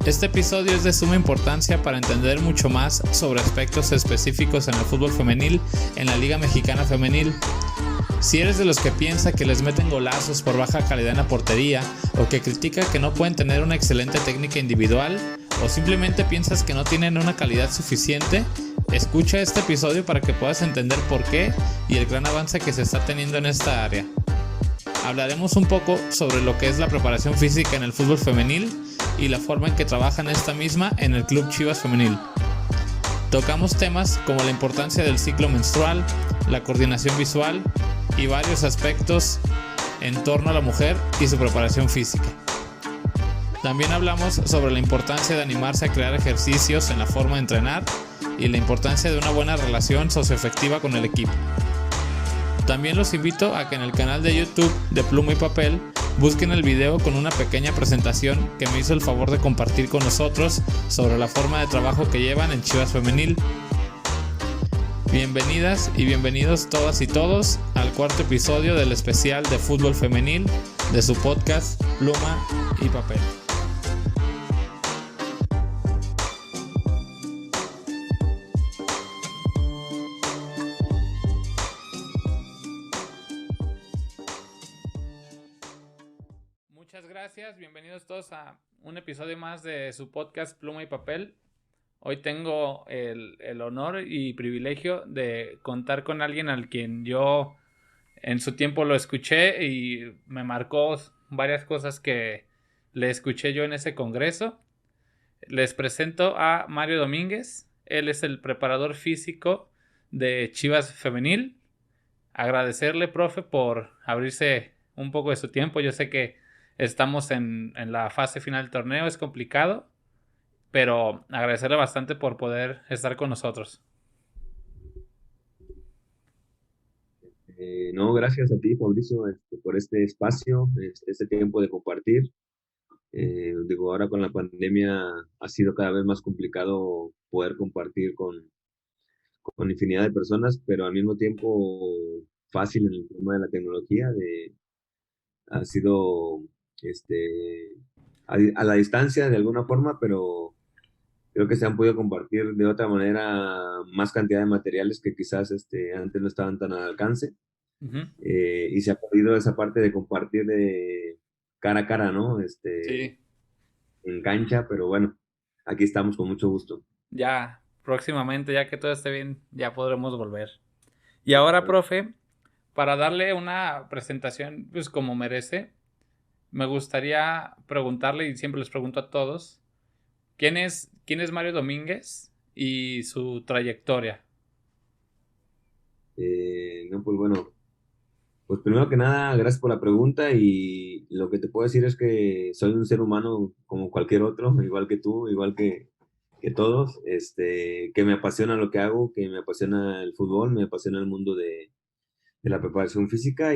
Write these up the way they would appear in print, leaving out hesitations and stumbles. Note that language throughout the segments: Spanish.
Este episodio es de suma importancia para entender mucho más sobre aspectos específicos en el fútbol femenil en la Liga Mexicana Femenil. Si eres de los que piensa que les meten golazos por baja calidad en la portería, o que critica que no pueden tener una excelente técnica individual, o simplemente piensas que no tienen una calidad suficiente, escucha este episodio para que puedas entender por qué y el gran avance que se está teniendo en esta área. Hablaremos un poco sobre lo que es la preparación física en el fútbol femenil y la forma en que trabajan esta misma en el Club Chivas Femenil. Tocamos temas como la importancia del ciclo menstrual, la coordinación visual y varios aspectos en torno a la mujer y su preparación física. También hablamos sobre la importancia de animarse a crear ejercicios en la forma de entrenar y la importancia de una buena relación socioafectiva con el equipo. También los invito a que en el canal de YouTube de Pluma y Papel busquen el video con una pequeña presentación que me hizo el favor de compartir con nosotros sobre la forma de trabajo que llevan en Chivas Femenil. Bienvenidas y bienvenidos todas y todos al cuarto episodio del especial de fútbol femenil de su podcast Pluma y Papel. Muchas gracias, bienvenidos todos a un episodio más de su podcast Pluma y Papel. Hoy tengo el honor y privilegio de contar con alguien al quien yo en su tiempo lo escuché y me marcó varias cosas que le escuché yo en ese congreso. Les presento a Mario Domínguez. Él es el preparador físico de Chivas Femenil. Agradecerle, profe, por abrirse un poco de su tiempo. Yo sé que estamos en la fase final del torneo, es complicado, pero agradecerle bastante por poder estar con nosotros. No, gracias a ti, Mauricio, por este espacio, este tiempo de compartir. Ahora con la pandemia ha sido cada vez más complicado poder compartir con infinidad de personas, pero al mismo tiempo fácil en el tema de la tecnología. Ha sido a la distancia de alguna forma, pero creo que se han podido compartir de otra manera más cantidad de materiales que quizás antes no estaban tan al alcance. Uh-huh. Y se ha perdido esa parte de compartir de cara a cara, ¿no? Sí, En cancha, pero bueno, aquí estamos con mucho gusto. ya próximamente, ya que todo esté bien, ya podremos volver. Y ahora, profe, para darle una presentación pues como merece, me gustaría preguntarle, y siempre les pregunto a todos, ¿quién es Mario Domínguez y su trayectoria? No, pues bueno, pues primero que nada, gracias por la pregunta y lo que te puedo decir es que soy un ser humano como cualquier otro, igual que tú, igual que todos, que me apasiona lo que hago, que me apasiona el fútbol, me apasiona el mundo de la preparación física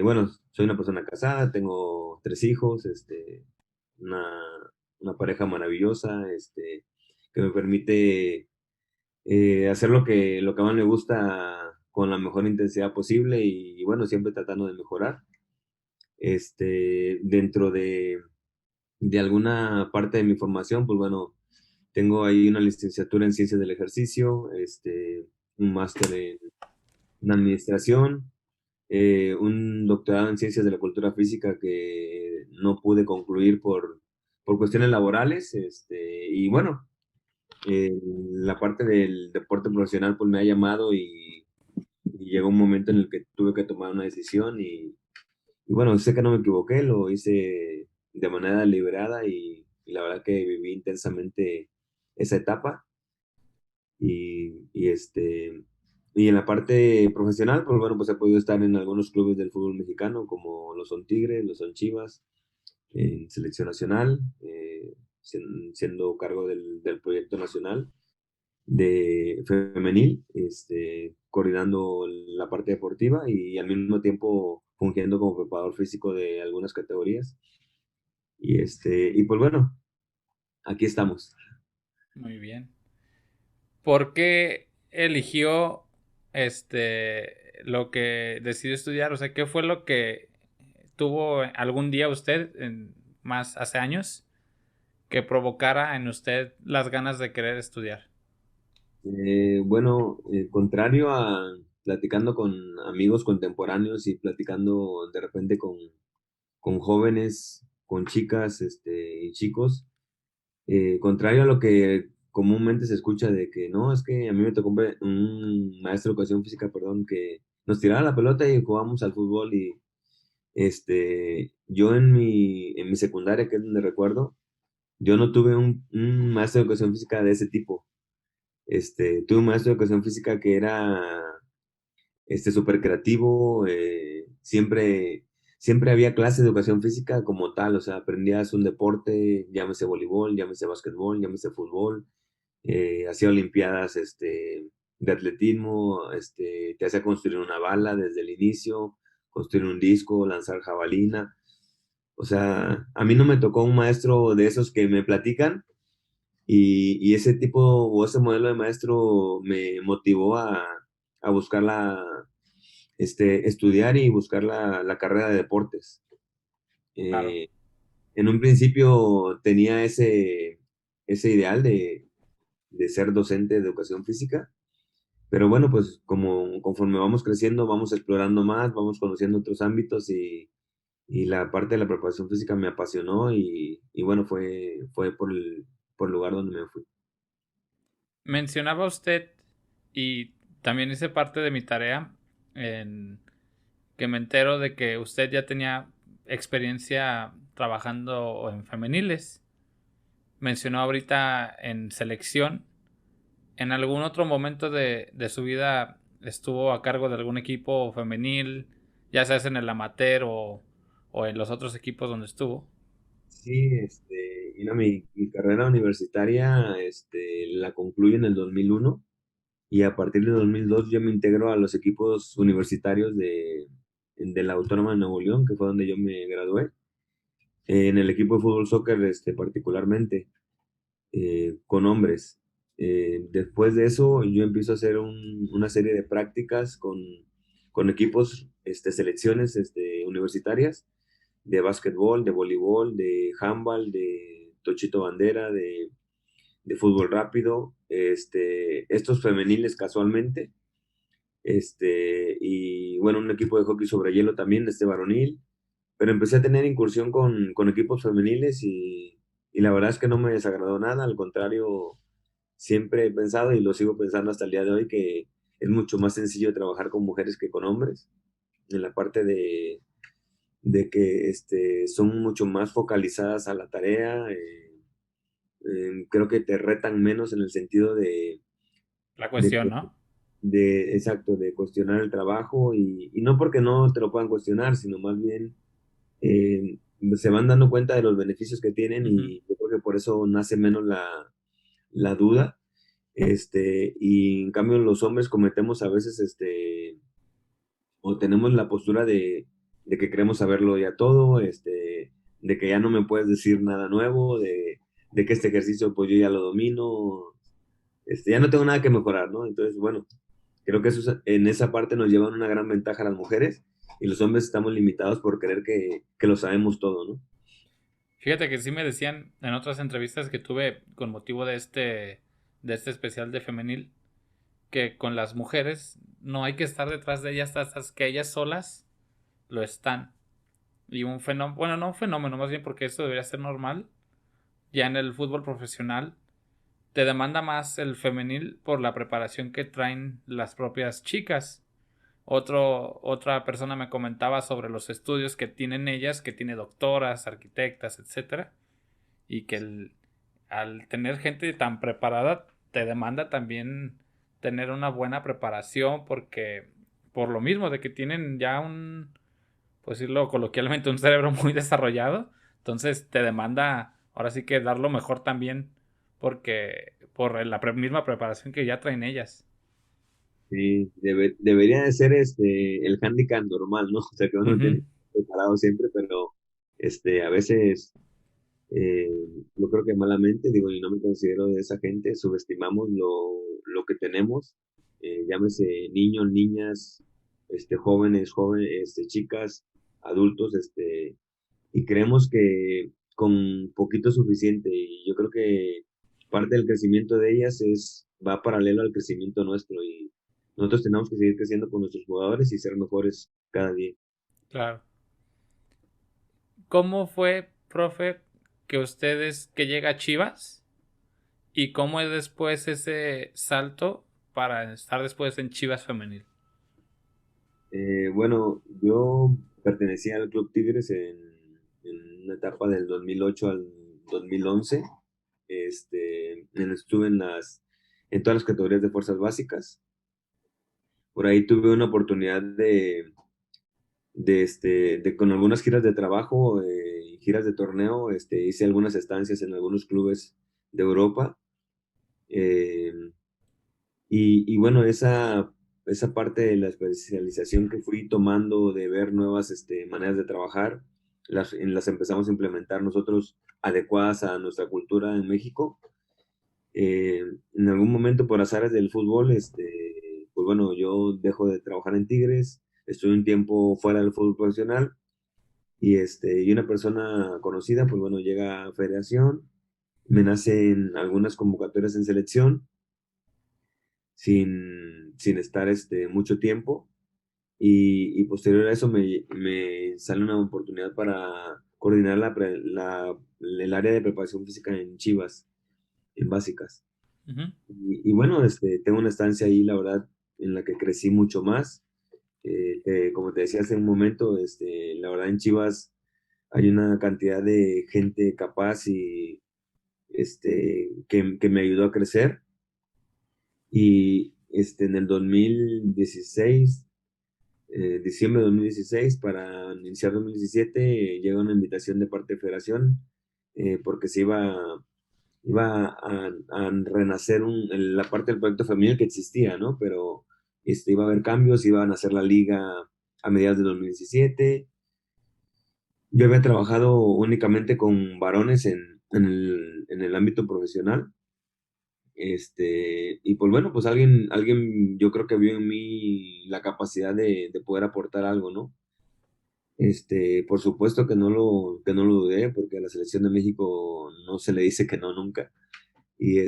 bueno, soy una persona casada, tengo 3 hijos, una, una pareja maravillosa, que me permite hacer lo que más me gusta con la mejor intensidad posible y bueno, siempre tratando de mejorar. Dentro de alguna parte de mi formación, pues bueno, tengo ahí una licenciatura en ciencias del ejercicio, un máster en administración, un doctorado en ciencias de la cultura física que no pude concluir por cuestiones laborales, y bueno, la parte del deporte profesional pues me ha llamado y llegó un momento en el que tuve que tomar una decisión y bueno, sé que no me equivoqué, lo hice de manera deliberada y la verdad que viví intensamente esa etapa y en la parte profesional, pues bueno, pues he podido estar en algunos clubes del fútbol mexicano como lo son Tigres, lo son Chivas, en selección nacional, siendo cargo del proyecto nacional de femenil, coordinando la parte deportiva y al mismo tiempo fungiendo como preparador físico de algunas categorías. Y pues bueno, aquí estamos. Muy bien. ¿Por qué eligió lo que decidió estudiar? O sea, ¿qué fue lo que tuvo algún día usted más hace años? que provocara en usted las ganas de querer estudiar? Bueno, contrario a platicando con amigos contemporáneos y platicando de repente con jóvenes, con chicas, y chicos, contrario a lo que comúnmente se escucha de que no, es que a mí me tocó un maestro de educación física, perdón, que nos tiraba la pelota y jugábamos al fútbol y yo en mi secundaria, que es donde recuerdo, yo no tuve un maestro de educación física de ese tipo. Tuve un maestro de educación física que era súper creativo, siempre había clase de educación física como tal, o sea, aprendías un deporte, llámese voleibol, llámese básquetbol, llámese fútbol, hacía olimpiadas, de atletismo, te hacía construir una bala desde el inicio, construir un disco, lanzar jabalina, o sea, a mí no me tocó un maestro de esos que me platican y ese tipo o ese modelo de maestro me motivó a buscar estudiar y buscar la carrera de deportes. Claro. Eh, en un principio tenía ese ideal de ser docente de educación física, pero bueno, pues como conforme vamos creciendo, vamos explorando más, vamos conociendo otros ámbitos y la parte de la preparación física me apasionó y bueno, fue por el lugar donde me fui. Mencionaba usted, y también hice parte de mi tarea, en que me entero de que usted ya tenía experiencia trabajando en femeniles. Mencionó ahorita en selección. ¿En algún otro momento de su vida estuvo a cargo de algún equipo femenil, ya sea en el amateur o en los otros equipos donde estuvo? Sí, y no, mi carrera universitaria, la concluyo en el 2001 y a partir de 2002 yo me integro a los equipos universitarios de la Autónoma de Nuevo León, que fue donde yo me gradué, en el equipo de fútbol soccer, particularmente, con hombres. Después de eso yo empiezo a hacer una serie de prácticas con equipos, selecciones, universitarias de básquetbol, de voleibol, de handball, de tochito bandera, de fútbol rápido, estos femeniles casualmente, y bueno, un equipo de hockey sobre hielo también, varonil, pero empecé a tener incursión con equipos femeniles y la verdad es que no me desagradó nada, al contrario, siempre he pensado y lo sigo pensando hasta el día de hoy que es mucho más sencillo trabajar con mujeres que con hombres, en la parte de que son mucho más focalizadas a la tarea. Creo que te retan menos en el sentido La de, cuestión, ¿no? exacto, de cuestionar el trabajo y no porque no te lo puedan cuestionar, sino más bien se van dando cuenta de los beneficios que tienen Ujú. y yo creo que por eso nace menos la duda. Y en cambio los hombres cometemos a veces o tenemos la postura de que queremos saberlo ya todo, de que ya no me puedes decir nada nuevo, de que este ejercicio pues yo ya lo domino, ya no tengo nada que mejorar, ¿no? Entonces, bueno, creo que en esa parte nos llevan una gran ventaja a las mujeres y los hombres estamos limitados por creer que lo sabemos todo, ¿no? Fíjate que sí me decían en otras entrevistas que tuve con motivo de este especial de femenil, que con las mujeres no hay que estar detrás de ellas hasta que ellas solas lo están. Y un fenómeno, bueno, no un fenómeno, más bien porque eso debería ser normal. Ya en el fútbol profesional te demanda más el femenil por la preparación que traen las propias chicas. Otra persona me comentaba sobre los estudios que tienen ellas, que tiene doctoras, arquitectas, etcétera, y que al tener gente tan preparada te demanda también tener una buena preparación porque por lo mismo de que tienen ya pues decirlo coloquialmente, un cerebro muy desarrollado, entonces te demanda ahora sí que dar lo mejor también porque por la misma preparación que ya traen ellas. Sí, debería de ser el handicap normal, ¿no? O sea, que uno tiene Ujú. que estar preparado siempre, pero a veces eh, yo creo que malamente, digo, y no me considero de esa gente, subestimamos lo que tenemos, llámese niños, niñas, jóvenes, chicas, adultos, y creemos que con poquito es suficiente. Y yo creo que parte del crecimiento de ellas va paralelo al crecimiento nuestro y nosotros tenemos que seguir creciendo con nuestros jugadores y ser mejores cada día. Claro. ¿Cómo fue, profe, que llega a Chivas? ¿Y cómo es después ese salto para estar después en Chivas Femenil? Bueno, yo pertenecía al Club Tigres en una etapa del 2008 al 2011. Estuve en todas las categorías de fuerzas básicas. Por ahí tuve una oportunidad con algunas giras de trabajo, giras de torneo, hice algunas estancias en algunos clubes de Europa. eh, y bueno, esa parte de la especialización que fui tomando de ver nuevas maneras de trabajar, las empezamos a implementar nosotros adecuadas a nuestra cultura en México. En algún momento, por azares del fútbol, pues bueno, yo dejo de trabajar en Tigres, estoy un tiempo fuera del fútbol profesional y una persona conocida, pues bueno, llega a Federación, me nacen algunas convocatorias en selección sin estar mucho tiempo y posterior a eso me sale una oportunidad para coordinar el área de preparación física en Chivas, en básicas. Uh-huh. Y bueno, tengo una estancia ahí, la verdad, en la que crecí mucho más. Como te decía hace un momento, la verdad en Chivas hay una cantidad de gente capaz y que me ayudó a crecer. Y en el 2016, diciembre de 2016, para iniciar 2017, llega una invitación de parte de Federación porque iba a renacer la parte del proyecto femenil que existía, ¿no? Pero iba a haber cambios, iban a hacer la liga a mediados de 2017. Yo había trabajado únicamente con varones en el ámbito profesional. Y pues bueno, pues alguien yo creo que vio en mí la capacidad de poder aportar algo, ¿no? Por supuesto que no lo dudé, porque a la selección de México no se le dice que no nunca. Y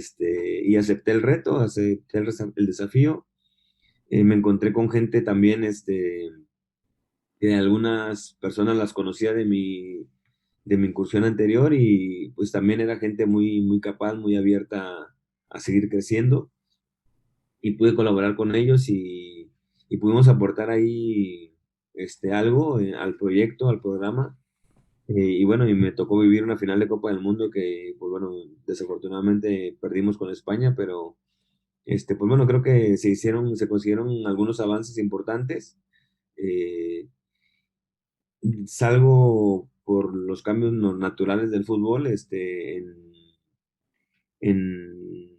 acepté el reto, acepté el desafío. Me encontré con gente también, que algunas personas las conocía de mi incursión anterior y pues también era gente muy, muy capaz, muy abierta a seguir creciendo y pude colaborar con ellos y pudimos aportar ahí algo al proyecto, al programa. Y bueno, y me tocó vivir una final de Copa del Mundo que, pues bueno, desafortunadamente perdimos con España, pero pues bueno, creo que se consiguieron algunos avances importantes. Eh, Salgo por los cambios naturales del fútbol, en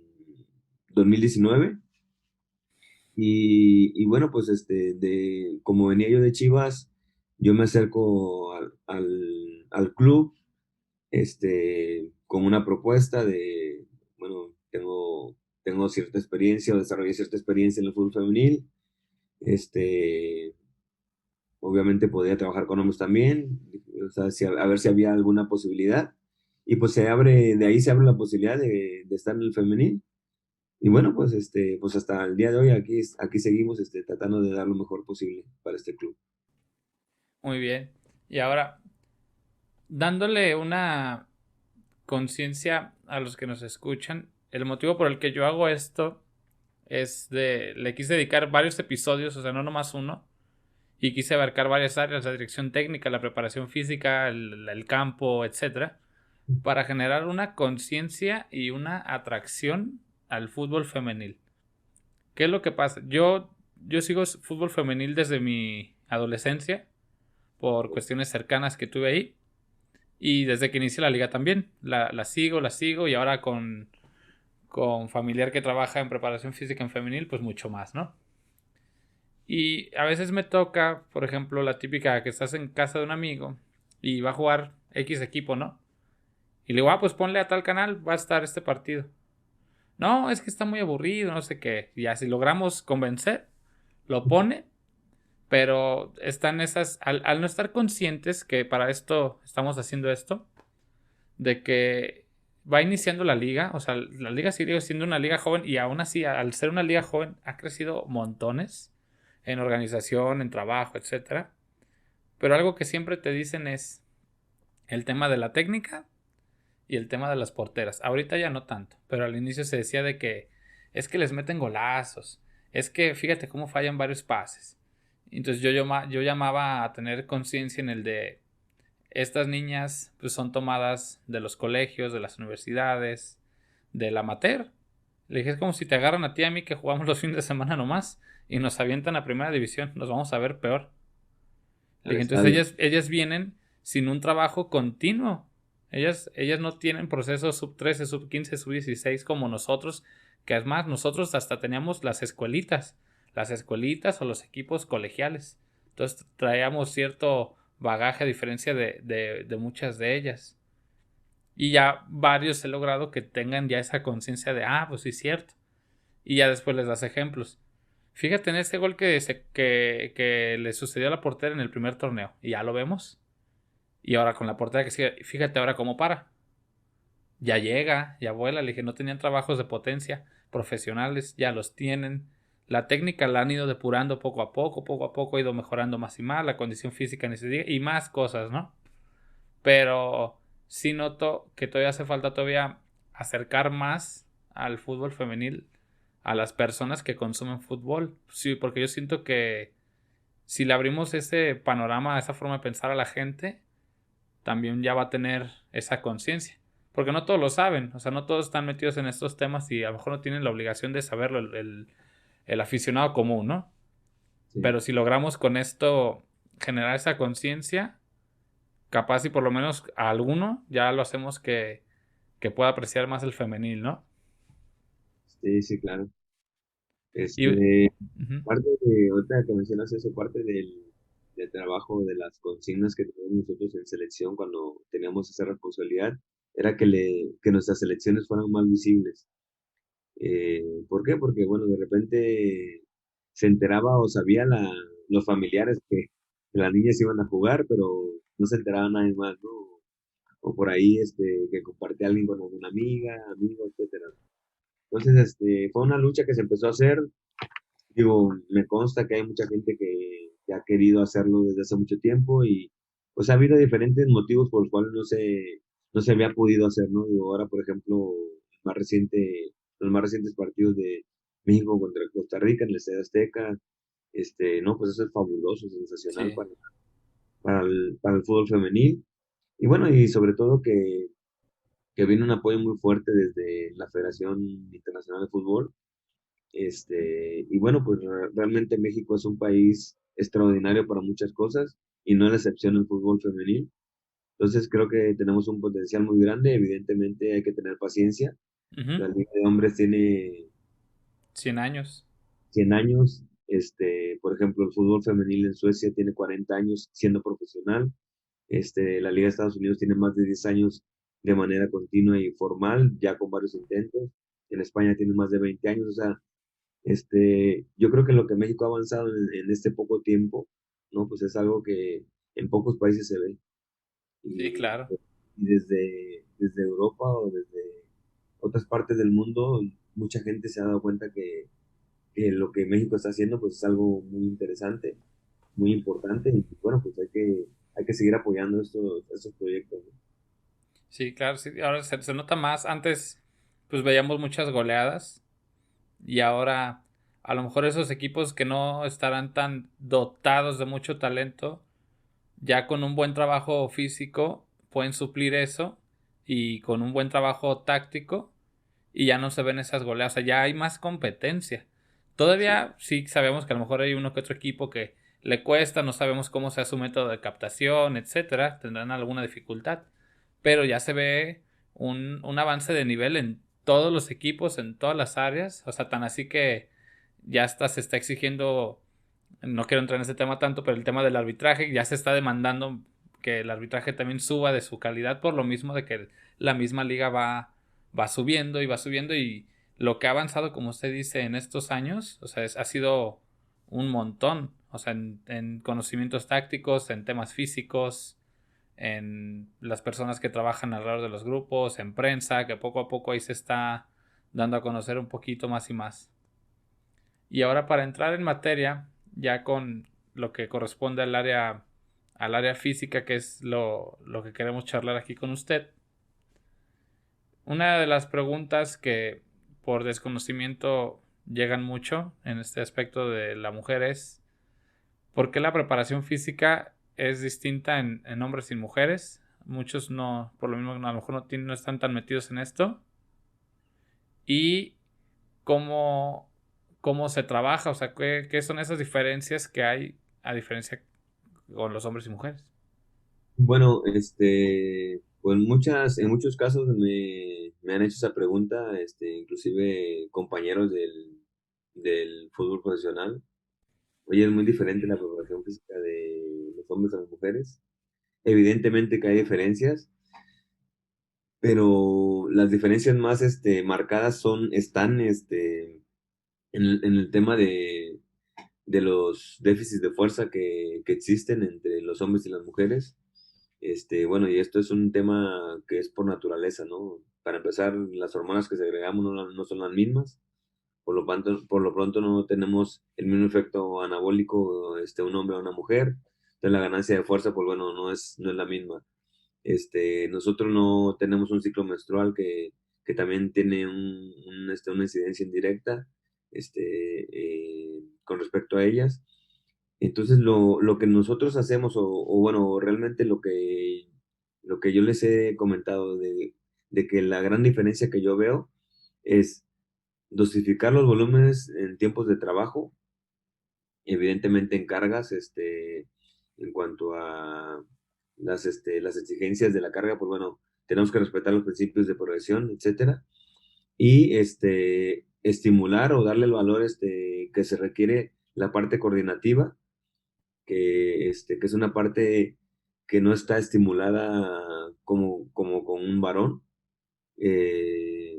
2019. Y bueno, pues como venía yo de Chivas, yo me acerco al club, con una propuesta bueno, tengo cierta experiencia o desarrollé cierta experiencia en el fútbol femenil. Obviamente podía trabajar con hombres también, o sea, a ver si había alguna posibilidad. Y pues de ahí se abre la posibilidad de estar en el femenil. Y bueno, pues hasta el día de hoy aquí seguimos tratando de dar lo mejor posible para este club. Muy bien. Y ahora, dándole una conciencia a los que nos escuchan, el motivo por el que yo hago esto le quise dedicar varios episodios, o sea, no nomás uno, y quise abarcar varias áreas, la dirección técnica, la preparación física, el campo, etcétera, para generar una conciencia y una atracción al fútbol femenil. ¿Qué es lo que pasa? Yo sigo fútbol femenil desde mi adolescencia, por cuestiones cercanas que tuve ahí, y desde que inicié la liga también. La sigo, y ahora con familiar que trabaja en preparación física en femenil, pues mucho más, ¿no? Y a veces me toca, por ejemplo, la típica que estás en casa de un amigo y va a jugar X equipo, ¿no? Y le digo, pues ponle a tal canal, va a estar este partido. No, es que está muy aburrido, no sé qué. Y así logramos convencer, lo pone, pero están al no estar conscientes que para esto estamos haciendo esto, de que va iniciando la liga, o sea, la liga sigue siendo una liga joven y aún así, al ser una liga joven, ha crecido montones en organización, en trabajo, etcétera. Pero algo que siempre te dicen es el tema de la técnica y el tema de las porteras. Ahorita ya no tanto, pero al inicio se decía de que es que les meten golazos, es que fíjate cómo fallan varios pases. Entonces yo llamaba a tener conciencia en el de estas niñas pues son tomadas de los colegios, de las universidades, del amateur. Le dije, es como si te agarran a ti y a mí que jugamos los fines de semana nomás y nos avientan a primera división, nos vamos a ver peor. Le al dije, entonces estadio. ellas vienen sin un trabajo continuo. Ellas no tienen procesos sub 13, sub 15, sub 16 como nosotros, que además nosotros hasta teníamos las escuelitas o los equipos colegiales. Entonces traíamos cierto bagaje a diferencia de muchas de ellas. Y ya varios he logrado que tengan ya esa conciencia de, pues sí es cierto. Y ya después les das ejemplos. Fíjate en este gol que le sucedió a la portera en el primer torneo. Y ya lo vemos. Y ahora con la portera que sigue, fíjate ahora cómo para. Ya llega, ya vuela. Le dije, no tenían trabajos de potencia profesionales, ya los tienen. La técnica la han ido depurando poco a poco ha ido mejorando más y más. La condición física ni se diga, y más cosas, ¿no? Pero sí noto que todavía hace falta todavía acercar más al fútbol femenil a las personas que consumen fútbol. Sí, porque yo siento que si le abrimos ese panorama, esa forma de pensar a la gente, también ya va a tener esa conciencia. Porque no todos lo saben, o sea, no todos están metidos en estos temas y a lo mejor no tienen la obligación de saberlo el aficionado común, ¿no? Sí. Pero si logramos con esto generar esa conciencia, capaz y por lo menos a alguno ya lo hacemos que pueda apreciar más el femenil, ¿no? Sí, sí, claro. Y, Este, uh-huh. parte de, ahorita que mencionas eso, parte del trabajo, de las consignas que teníamos nosotros en selección cuando teníamos esa responsabilidad, era que nuestras selecciones fueran más visibles. ¿Por qué? Porque, bueno, de repente se enteraba o sabía los familiares que las niñas iban a jugar, pero no se enteraba nadie más, ¿no? O por ahí, que compartía alguien con alguna amiga, amigo, etcétera. Entonces, fue una lucha que se empezó a hacer. Digo, me consta que hay mucha gente que ha querido hacerlo desde hace mucho tiempo y pues ha habido diferentes motivos por los cuales no se había podido hacer, ¿no? Digo, ahora, por ejemplo, los más recientes partidos de México contra Costa Rica en el Estadio Azteca, no, pues eso es fabuloso, sensacional Sí. para el fútbol femenil. Y bueno, y sobre todo que viene un apoyo muy fuerte desde la Federación Internacional de Fútbol. Y bueno, pues realmente México es un país extraordinario para muchas cosas y no es la excepción en el fútbol femenil. Entonces creo que tenemos un potencial muy grande. Evidentemente hay que tener paciencia. Uh-huh. La Liga de Hombres tiene 100 años. 100 años. Por ejemplo, el fútbol femenil en Suecia tiene 40 años siendo profesional. La Liga de Estados Unidos tiene más de 10 años de manera continua y formal, ya con varios intentos. En España tiene más de 20 años. O sea, yo creo que lo que México ha avanzado en este poco tiempo, ¿no? Pues es algo que en pocos países se ve. Sí, Y, claro. y desde Europa o desde otras partes del mundo, mucha gente se ha dado cuenta que lo que México está haciendo, pues es algo muy interesante, muy importante. Y bueno, pues hay que seguir apoyando estos proyectos, ¿no? Sí, claro. Sí. Ahora se nota más. Antes, pues veíamos muchas goleadas. Y ahora, a lo mejor esos equipos que no estarán tan dotados de mucho talento, ya con un buen trabajo físico, pueden suplir eso. Y con un buen trabajo táctico, y ya no se ven esas goleadas. O sea, ya hay más competencia. Sí, Todavía sí sabemos que a lo mejor hay uno que otro equipo que le cuesta, no sabemos cómo sea su método de captación, etcétera, tendrán alguna dificultad. Pero ya se ve un avance de nivel en todos los equipos, en todas las áreas. O sea, tan así que ya hasta se está exigiendo, no quiero entrar en ese tema tanto, pero el tema del arbitraje, ya se está demandando que el arbitraje también suba de su calidad por lo mismo de que la misma liga va subiendo y va subiendo y lo que ha avanzado, como usted dice, en estos años, o sea, ha sido un montón, o sea, en conocimientos tácticos, en temas físicos, en las personas que trabajan alrededor de los grupos, en prensa, que poco a poco ahí se está dando a conocer un poquito más y más. Y ahora para entrar en materia, ya con lo que corresponde al área física, que es lo que queremos charlar aquí con usted. Una de las preguntas que por desconocimiento llegan mucho en este aspecto de la mujer es ¿por qué la preparación física es distinta en hombres y mujeres? Muchos no, por lo mismo a lo mejor no están tan metidos en esto. Y cómo, cómo se trabaja, o sea, qué son esas diferencias que hay a diferencia con los hombres y mujeres. Bueno, pues en muchos casos me han hecho esa pregunta, inclusive compañeros del fútbol profesional. Oye, es muy diferente la preparación física de los hombres a las mujeres. Evidentemente que hay diferencias, pero las diferencias más, marcadas están, en el tema de los déficits de fuerza que existen entre los hombres y las mujeres. Bueno, y esto es un tema que es por naturaleza, ¿no? Para empezar, las hormonas que segregamos no son las mismas, por lo pronto no tenemos el mismo efecto anabólico, un hombre o una mujer. Entonces la ganancia de fuerza, pues bueno, no es la misma. Nosotros no tenemos un ciclo menstrual que también tiene una incidencia indirecta, con respecto a ellas. Entonces, lo que nosotros hacemos, o bueno, realmente lo que yo les he comentado de que la gran diferencia que yo veo es dosificar los volúmenes en tiempos de trabajo, evidentemente en cargas, en cuanto a las exigencias de la carga, pues bueno, tenemos que respetar los principios de progresión, etcétera, y estimular o darle el valor que se requiere la parte coordinativa, que es una parte que no está estimulada como con un varón.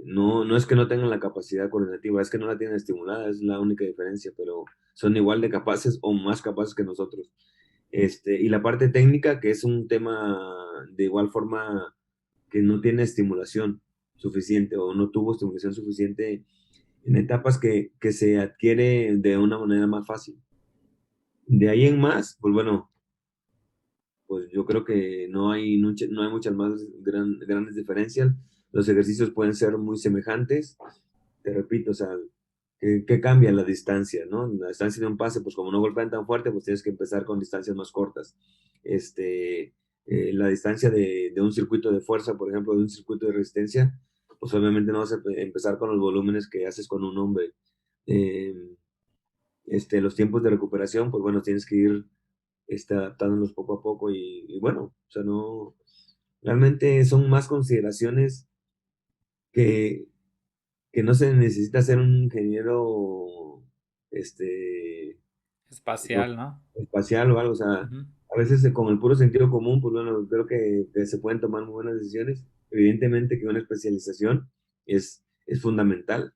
No es que no tengan la capacidad coordinativa, es que no la tienen estimulada, es la única diferencia, pero son igual de capaces o más capaces que nosotros. Y la parte técnica, que es un tema de igual forma que no tiene estimulación suficiente o no tuvo estimulación suficiente en etapas que se adquiere de una manera más fácil. De ahí en más, pues bueno, pues yo creo que no hay muchas más grandes diferencias. Los ejercicios pueden ser muy semejantes. Te repito, o sea, ¿qué cambia? La distancia, ¿no? La distancia de un pase, pues como no golpean tan fuerte, pues tienes que empezar con distancias más cortas. La distancia de un circuito de fuerza, por ejemplo, de un circuito de resistencia, pues obviamente no vas a empezar con los volúmenes que haces con un hombre. Eh, los tiempos de recuperación, pues bueno, tienes que ir adaptándolos poco a poco y bueno, o sea, no, realmente son más consideraciones que, que no se necesita ser un ingeniero, este, Espacial, ¿no? espacial o algo, o sea, Ujú. a veces con el puro sentido común, pues bueno, creo que se pueden tomar muy buenas decisiones. Evidentemente que una especialización es fundamental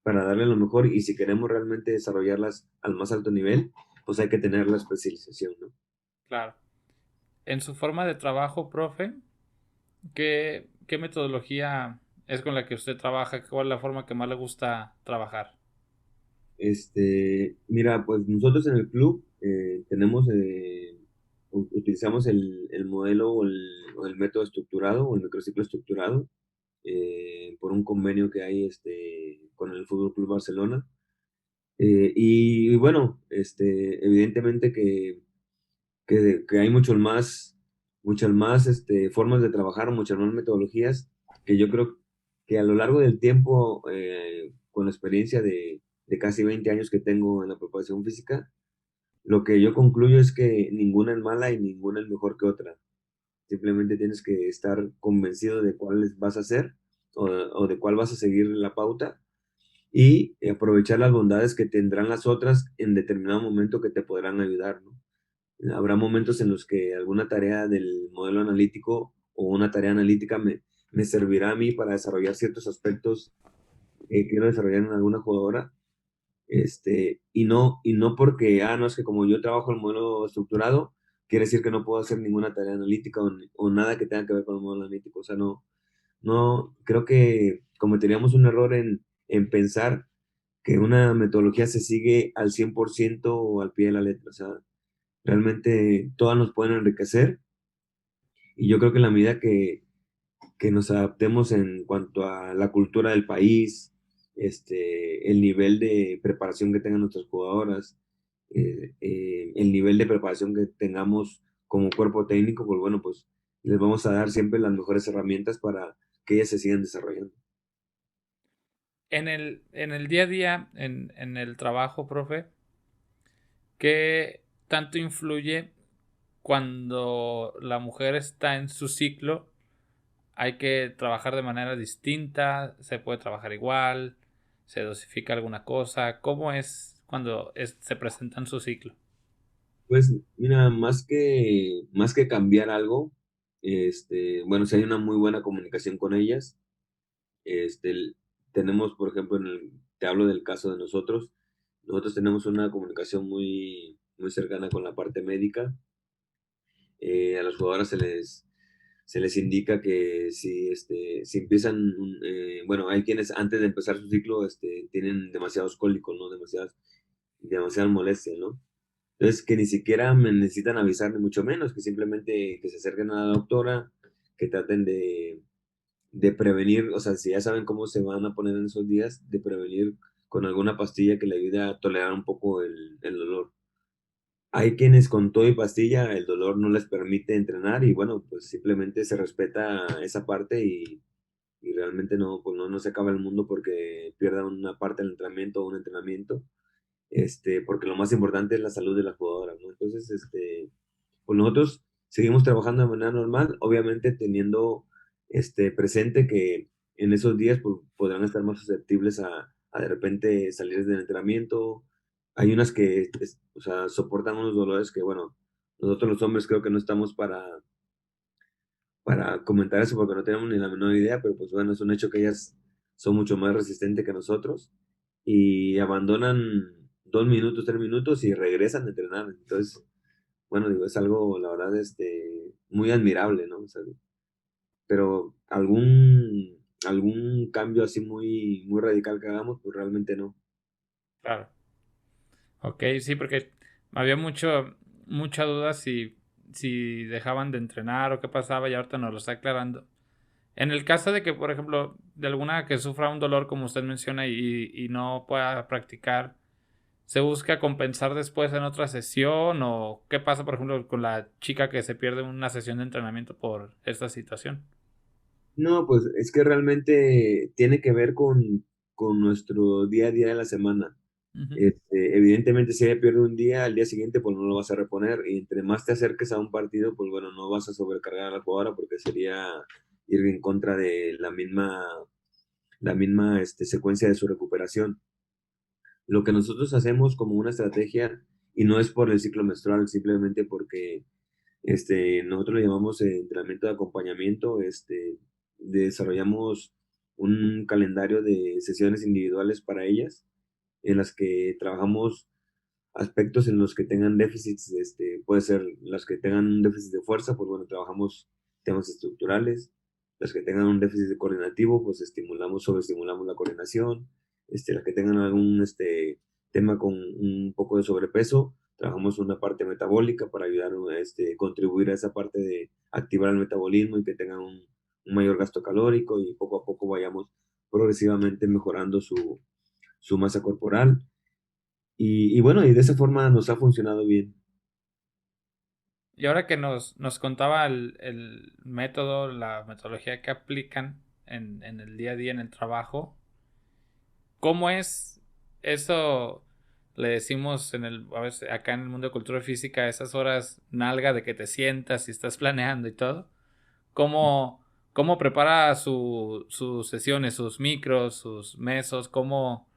para darle lo mejor y si queremos realmente desarrollarlas al más alto nivel, pues hay que tener la especialización, ¿no? Claro. En su forma de trabajo, profe, ¿qué metodología es con la que usted trabaja? ¿Cuál es la forma que más le gusta trabajar? Mira, pues nosotros en el club utilizamos el modelo o el método estructurado o el microciclo estructurado, por un convenio que hay con el Fútbol Club Barcelona. Y bueno, evidentemente que hay muchas más formas de trabajar, muchas más metodologías que yo creo que a lo largo del tiempo, con la experiencia de casi 20 años que tengo en la preparación física, lo que yo concluyo es que ninguna es mala y ninguna es mejor que otra. Simplemente tienes que estar convencido de cuál vas a hacer o de cuál vas a seguir la pauta y aprovechar las bondades que tendrán las otras en determinado momento que te podrán ayudar, ¿no? Habrá momentos en los que alguna tarea del modelo analítico o una tarea analítica me servirá a mí para desarrollar ciertos aspectos que quiero desarrollar en alguna jugadora. Y no porque, no, es que como yo trabajo el modelo estructurado, quiere decir que no puedo hacer ninguna tarea analítica o nada que tenga que ver con el modelo analítico. O sea, no, creo que cometeríamos un error en pensar que una metodología se sigue al 100% o al pie de la letra. O sea, realmente todas nos pueden enriquecer y yo creo que en la medida que nos adaptemos en cuanto a la cultura del país, el nivel de preparación que tengan nuestras jugadoras, el nivel de preparación que tengamos como cuerpo técnico, pues bueno, pues les vamos a dar siempre las mejores herramientas para que ellas se sigan desarrollando. En el día a día, en el trabajo, profe, ¿qué tanto influye cuando la mujer está en su ciclo? Hay que trabajar de manera distinta, se puede trabajar igual, se dosifica alguna cosa. ¿Cómo es cuando se presenta en su ciclo? Pues mira, más que cambiar algo, bueno, si hay una muy buena comunicación con ellas, tenemos, por ejemplo, te hablo del caso de nosotros tenemos una comunicación muy cercana con la parte médica. A las jugadoras se les indica que si empiezan, bueno, hay quienes antes de empezar su ciclo tienen demasiados cólicos, ¿no? Demasiadas molestias, ¿no? Entonces, que ni siquiera me necesitan avisar, ni mucho menos, que simplemente que se acerquen a la doctora, que traten de prevenir, o sea, si ya saben cómo se van a poner en esos días, de prevenir con alguna pastilla que le ayude a tolerar un poco el dolor. Hay quienes con todo y pastilla el dolor no les permite entrenar y bueno, pues simplemente se respeta esa parte y realmente no, pues no se acaba el mundo porque pierdan una parte del entrenamiento o un entrenamiento, porque lo más importante es la salud de la jugadora, ¿no? Entonces, pues nosotros seguimos trabajando de manera normal, obviamente teniendo presente que en esos días pues, podrán estar más susceptibles a de repente salir del entrenamiento. Hay unas que o sea, soportan unos dolores que, bueno, nosotros los hombres creo que no estamos para comentar eso porque no tenemos ni la menor idea, pero pues bueno, es un hecho que ellas son mucho más resistentes que nosotros y abandonan 2 minutos, 3 minutos y regresan a entrenar. Entonces, bueno, digo, es algo, la verdad, muy admirable, ¿no? O sea, pero algún cambio así muy radical que hagamos, pues realmente no. Claro. Ok, sí, porque había mucha duda si dejaban de entrenar o qué pasaba y ahorita nos lo está aclarando. En el caso de que, por ejemplo, de alguna que sufra un dolor, como usted menciona, y no pueda practicar, ¿se busca compensar después en otra sesión? ¿O qué pasa, por ejemplo, con la chica que se pierde una sesión de entrenamiento por esta situación? No, pues es que realmente tiene que ver con nuestro día a día de la semana. Ujú. Evidentemente, si ella pierde un día, al día siguiente, pues no lo vas a reponer. Y entre más te acerques a un partido, pues bueno, no vas a sobrecargar a la jugadora porque sería ir en contra de la misma secuencia de su recuperación. Lo que nosotros hacemos como una estrategia, y no es por el ciclo menstrual, simplemente porque nosotros le llamamos entrenamiento de acompañamiento, desarrollamos un calendario de sesiones individuales para ellas, en las que trabajamos aspectos en los que tengan déficits, puede ser las que tengan un déficit de fuerza, pues bueno, trabajamos temas estructurales, las que tengan un déficit de coordinativo, pues sobreestimulamos la coordinación, las que tengan algún tema con un poco de sobrepeso, trabajamos una parte metabólica para ayudar a contribuir a esa parte de activar el metabolismo y que tengan un mayor gasto calórico y poco a poco vayamos progresivamente mejorando su masa corporal. Y bueno, y de esa forma nos ha funcionado bien. Y ahora que nos contaba el método, la metodología que aplican en el día a día en el trabajo, ¿cómo es eso? Le decimos a veces acá en el mundo de cultura física, esas horas nalga de que te sientas y estás planeando y todo. ¿Cómo prepara sus sesiones, sus micros, sus mesos? ¿Cómo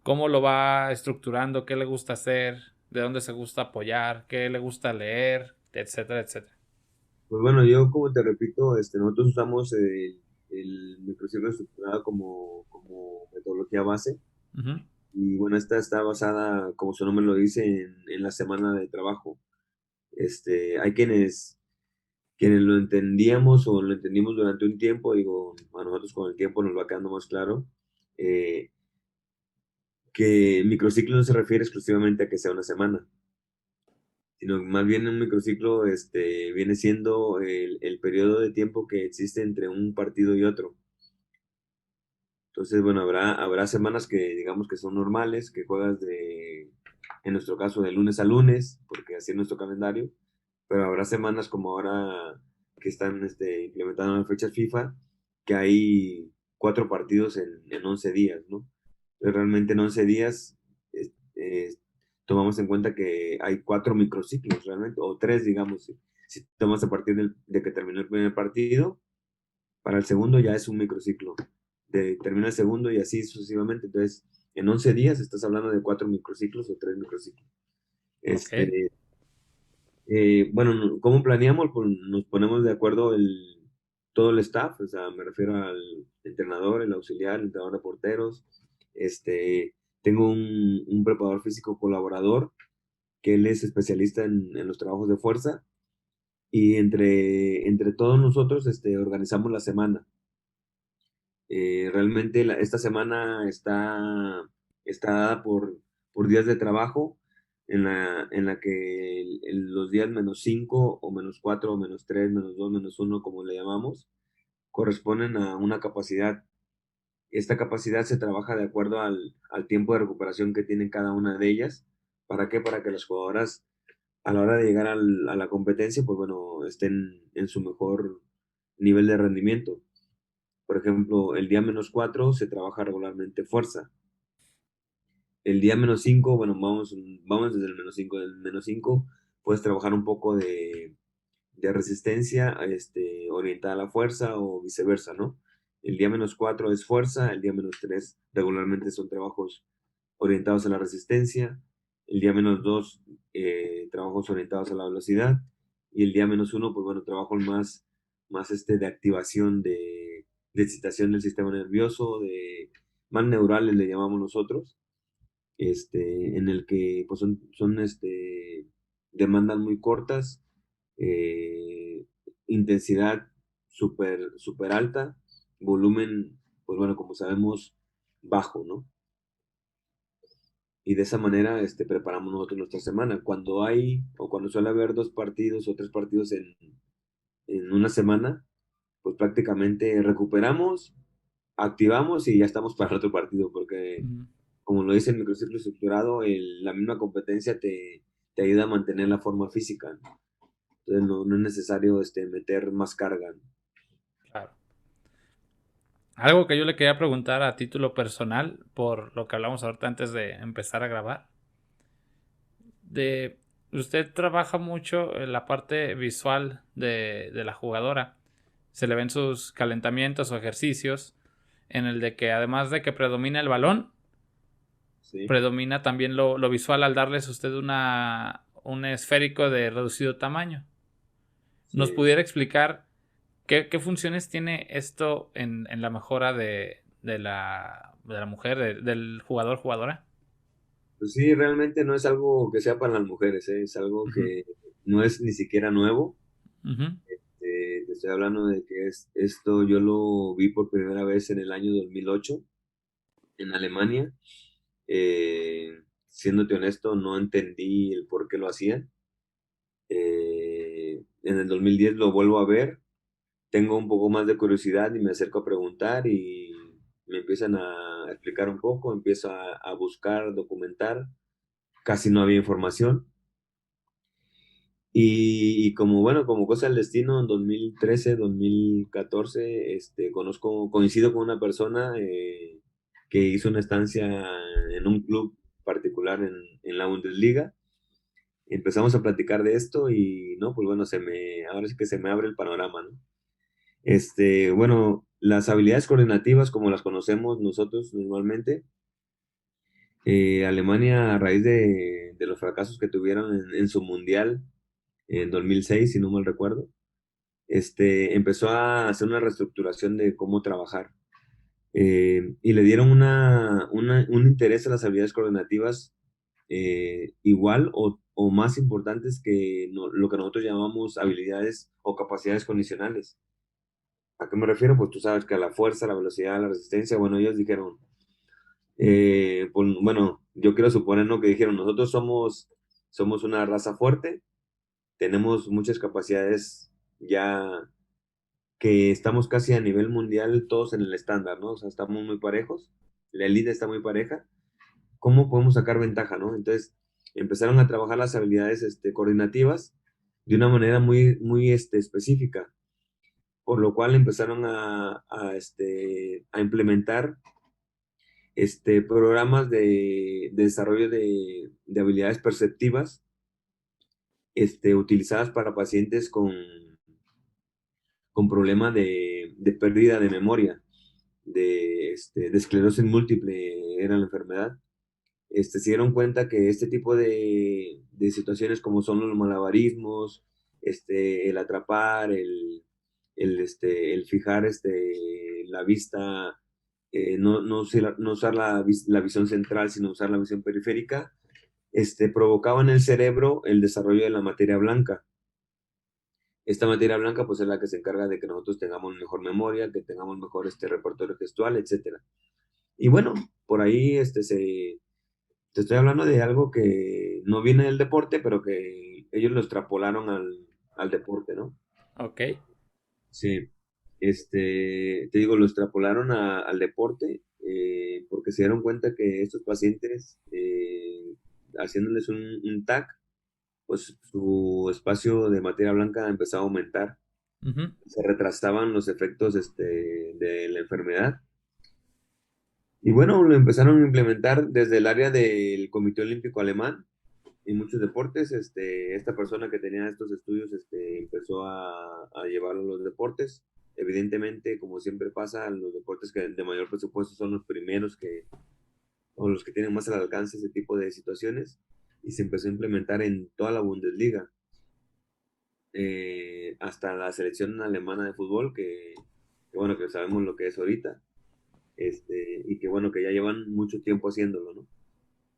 lo va estructurando? ¿Qué le gusta hacer? ¿De dónde se gusta apoyar? ¿Qué le gusta leer? Etcétera, etcétera. Pues bueno, yo como te repito, nosotros usamos el microciclo estructurado como metodología base. Ujú. Y bueno, esta está basada, como su nombre lo dice, en la semana de trabajo. Hay quienes lo entendíamos o lo entendimos durante un tiempo, digo, a nosotros con el tiempo nos va quedando más claro, eh, que microciclo no se refiere exclusivamente a que sea una semana, sino más bien un microciclo viene siendo el periodo de tiempo que existe entre un partido y otro. Entonces, bueno, habrá semanas que digamos que son normales, que juegas en nuestro caso, de lunes a lunes, porque así es nuestro calendario, pero habrá semanas como ahora que están implementando las fechas FIFA, que hay 4 partidos en 11 días, ¿no? Pero realmente en 11 días eh, eh, tomamos en cuenta que hay 4 microciclos realmente, o 3, digamos, si tomas a partir de que terminó el primer partido, para el segundo ya es un microciclo. Termina el segundo y así sucesivamente. Entonces, en 11 días estás hablando de 4 microciclos o 3 microciclos. Ok, Este, bueno, ¿cómo planeamos? Pues nos ponemos de acuerdo todo el staff, o sea, me refiero al entrenador, el auxiliar, el entrenador de porteros. Tengo un preparador físico colaborador, que él es especialista en los trabajos de fuerza, y entre todos nosotros organizamos la semana. Realmente esta semana está dada por días de trabajo, en la que los días -5 o -4 o -3, -2, -1, como le llamamos, corresponden a una capacidad. Esta capacidad se trabaja de acuerdo al tiempo de recuperación que tienen cada una de ellas. ¿Para qué? Para que las jugadoras, a la hora de llegar a la competencia, pues bueno, estén en su mejor nivel de rendimiento. Por ejemplo, el día -4 se trabaja regularmente fuerza. El día -5, bueno, vamos desde el -5. Del -5 puedes trabajar un poco de resistencia orientada a la fuerza o viceversa, ¿no? El día -4 es fuerza, el día -3 regularmente son trabajos orientados a la resistencia, el día -2 trabajos orientados a la velocidad, y el día -1, pues bueno, trabajos más de activación, de excitación del sistema nervioso, más neurales le llamamos nosotros, en el que pues son demandas muy cortas, eh, intensidad súper alta, volumen, pues bueno, como sabemos, bajo, ¿no? Y de esa manera preparamos nosotros nuestra semana. Cuando hay, o cuando suele haber 2 partidos o 3 partidos en una semana, pues prácticamente recuperamos, activamos y ya estamos para el otro partido, porque mm, como lo dice el microciclo estructurado, la misma competencia te ayuda a mantener la forma física, ¿no? Entonces no es necesario meter más carga, ¿no? claro. Algo que yo le quería preguntar a título personal, por lo que hablamos ahorita antes de empezar a grabar, de usted trabaja mucho en la parte visual de la jugadora. Se le ven sus calentamientos o ejercicios, en el de que además de que predomina el balón, Sí, predomina también lo visual al darles usted un esférico de reducido tamaño. ¿Nos sí. pudiera explicar qué funciones tiene esto en la mejora de la mujer, del jugador jugadora? Pues sí, realmente no es algo que sea para las mujeres, ¿eh? Es algo Ujú, que no es ni siquiera nuevo. ujú, Te estoy hablando de que esto yo lo vi por primera vez en el año 2008 en Alemania. Siéndote honesto, no entendí el por qué lo hacían. En el 2010 lo vuelvo a ver, tengo un poco más de curiosidad y me acerco a preguntar y me empiezan a explicar un poco, empiezo a buscar, documentar, casi no había información. Y como bueno, como cosa del destino, en 2013, 2014, coincido con una persona que hizo una estancia en un club particular en la Bundesliga. Empezamos a platicar de esto y no, pues bueno, ahora sí que se me abre el panorama, ¿no? Bueno, las habilidades coordinativas como las conocemos nosotros normalmente, Alemania a raíz de los fracasos que tuvieron en su mundial en 2006, si no mal recuerdo, empezó a hacer una reestructuración de cómo trabajar, y le dieron un interés a las habilidades coordinativas igual o más importantes que lo que nosotros llamamos habilidades o capacidades condicionales. ¿A qué me refiero? Pues tú sabes que a la fuerza, la velocidad, la resistencia, bueno, ellos dijeron, pues, bueno, yo quiero suponer, ¿no? Que dijeron, nosotros somos una raza fuerte, tenemos muchas capacidades ya que estamos casi a nivel mundial todos en el estándar, ¿no? O sea, estamos muy parejos, la elite está muy pareja. ¿Cómo podemos sacar ventaja, no? Entonces, empezaron a trabajar las habilidades coordinativas de una manera muy específica, por lo cual empezaron a implementar programas de desarrollo de habilidades perceptivas utilizadas para pacientes con problema de pérdida de memoria, de esclerosis múltiple era la enfermedad. Se dieron cuenta que este tipo de situaciones como son los malabarismos, el atrapar, el fijar la vista, no usar la visión central, sino usar la visión periférica, provocaba en el cerebro el desarrollo de la materia blanca. Esta materia blanca pues es la que se encarga de que nosotros tengamos mejor memoria, que tengamos mejor repertorio gestual, etcétera. Y bueno, por ahí te estoy hablando de algo que no viene del deporte, pero que ellos lo extrapolaron al deporte, ¿no? Ok. Sí. Te digo, lo extrapolaron al deporte porque se dieron cuenta que estos pacientes, haciéndoles un TAC, pues su espacio de materia blanca empezaba a aumentar. Ujú. Se retrasaban los efectos de la enfermedad. Y bueno, lo empezaron a implementar desde el área del Comité Olímpico Alemán y muchos deportes. Esta persona que tenía estos estudios empezó a llevarlo a los deportes. Evidentemente, como siempre pasa, los deportes que de mayor presupuesto son los primeros o los que tienen más al alcance ese tipo de situaciones. Y se empezó a implementar en toda la Bundesliga, hasta la selección alemana de fútbol, que bueno, que sabemos lo que es ahorita, y que bueno, que ya llevan mucho tiempo haciéndolo, ¿no?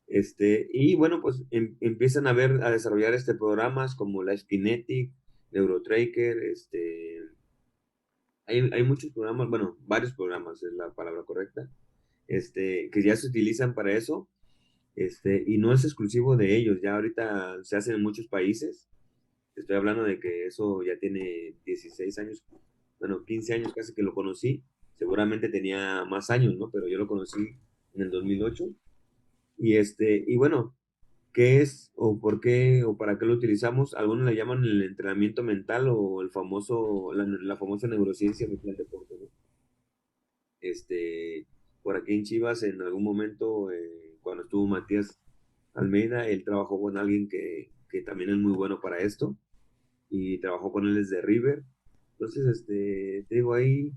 Y bueno, pues empiezan a desarrollar programas como la Kinetic, NeuroTracker, hay muchos programas, bueno, varios programas es la palabra correcta, que ya se utilizan para eso, y no es exclusivo de ellos, ya ahorita se hace en muchos países. Estoy hablando de que eso ya tiene 16 años, bueno, 15 años casi que lo conocí, seguramente tenía más años, ¿no? Pero yo lo conocí en el 2008. Y bueno, ¿qué es o por qué o para qué lo utilizamos? Algunos le llaman el entrenamiento mental o la famosa neurociencia mental del deporte, ¿no? Por aquí en Chivas, en algún momento, cuando estuvo Matías Almeida, él trabajó con alguien que también es muy bueno para esto y trabajó con él desde River. Entonces, te digo, hay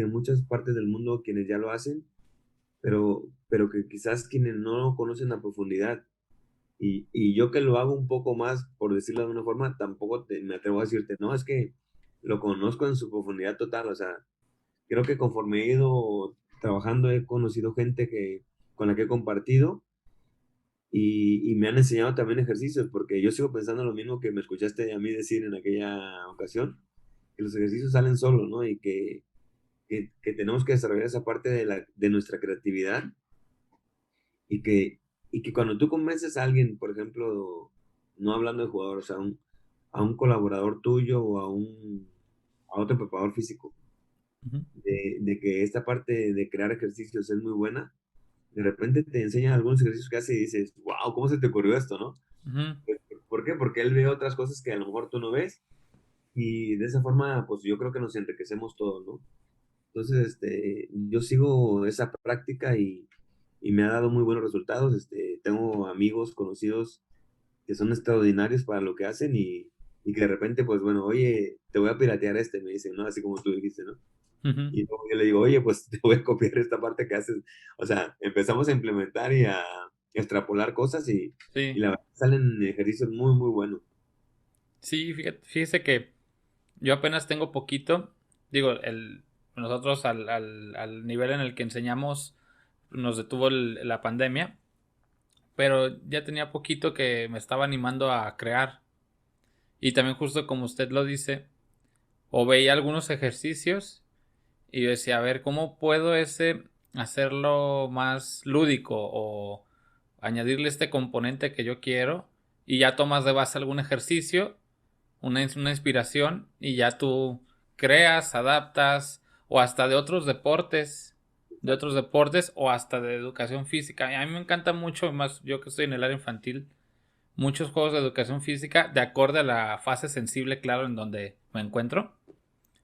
muchas partes del mundo quienes ya lo hacen, pero que quizás quienes no lo conocen a profundidad. Y yo que lo hago un poco más, por decirlo de alguna forma, tampoco me atrevo a decirte, no, es que lo conozco en su profundidad total. O sea, creo que conforme he ido trabajando, he conocido gente con la que he compartido y me han enseñado también ejercicios, porque yo sigo pensando lo mismo que me escuchaste a mí decir en aquella ocasión, que los ejercicios salen solos, ¿no? Y que tenemos que desarrollar esa parte de nuestra creatividad y que cuando tú convences a alguien, por ejemplo, no hablando de jugadores, a un colaborador tuyo o a otro preparador físico, Ujú. de que esta parte de crear ejercicios es muy buena, de repente te enseñan algunos ejercicios que hace y dices, wow, ¿cómo se te ocurrió esto, no? Ujú. ¿Por qué? Porque él ve otras cosas que a lo mejor tú no ves y de esa forma, pues yo creo que nos enriquecemos todos, ¿no? Entonces, yo sigo esa práctica y me ha dado muy buenos resultados. Tengo amigos, conocidos que son extraordinarios para lo que hacen y que de repente, pues bueno, oye, te voy a piratear me dicen, ¿no? Así como tú dijiste, ¿no? Ujú. Y luego yo le digo, oye, pues te voy a copiar esta parte que haces. O sea, empezamos a implementar y a extrapolar cosas y Sí, la verdad salen ejercicios muy, muy buenos. sí, fíjese que yo apenas tengo poquito, digo, nosotros al nivel en el que enseñamos nos detuvo la pandemia, pero ya tenía poquito que me estaba animando a crear. Y también justo como usted lo dice, o veía algunos ejercicios y yo decía, a ver, ¿cómo puedo hacerlo más lúdico o añadirle este componente que yo quiero? Y ya tomas de base algún ejercicio, una inspiración, y ya tú creas, adaptas, o hasta de otros deportes o hasta de educación física. Y a mí me encanta mucho, más yo que estoy en el área infantil, muchos juegos de educación física de acorde a la fase sensible, claro, en donde me encuentro,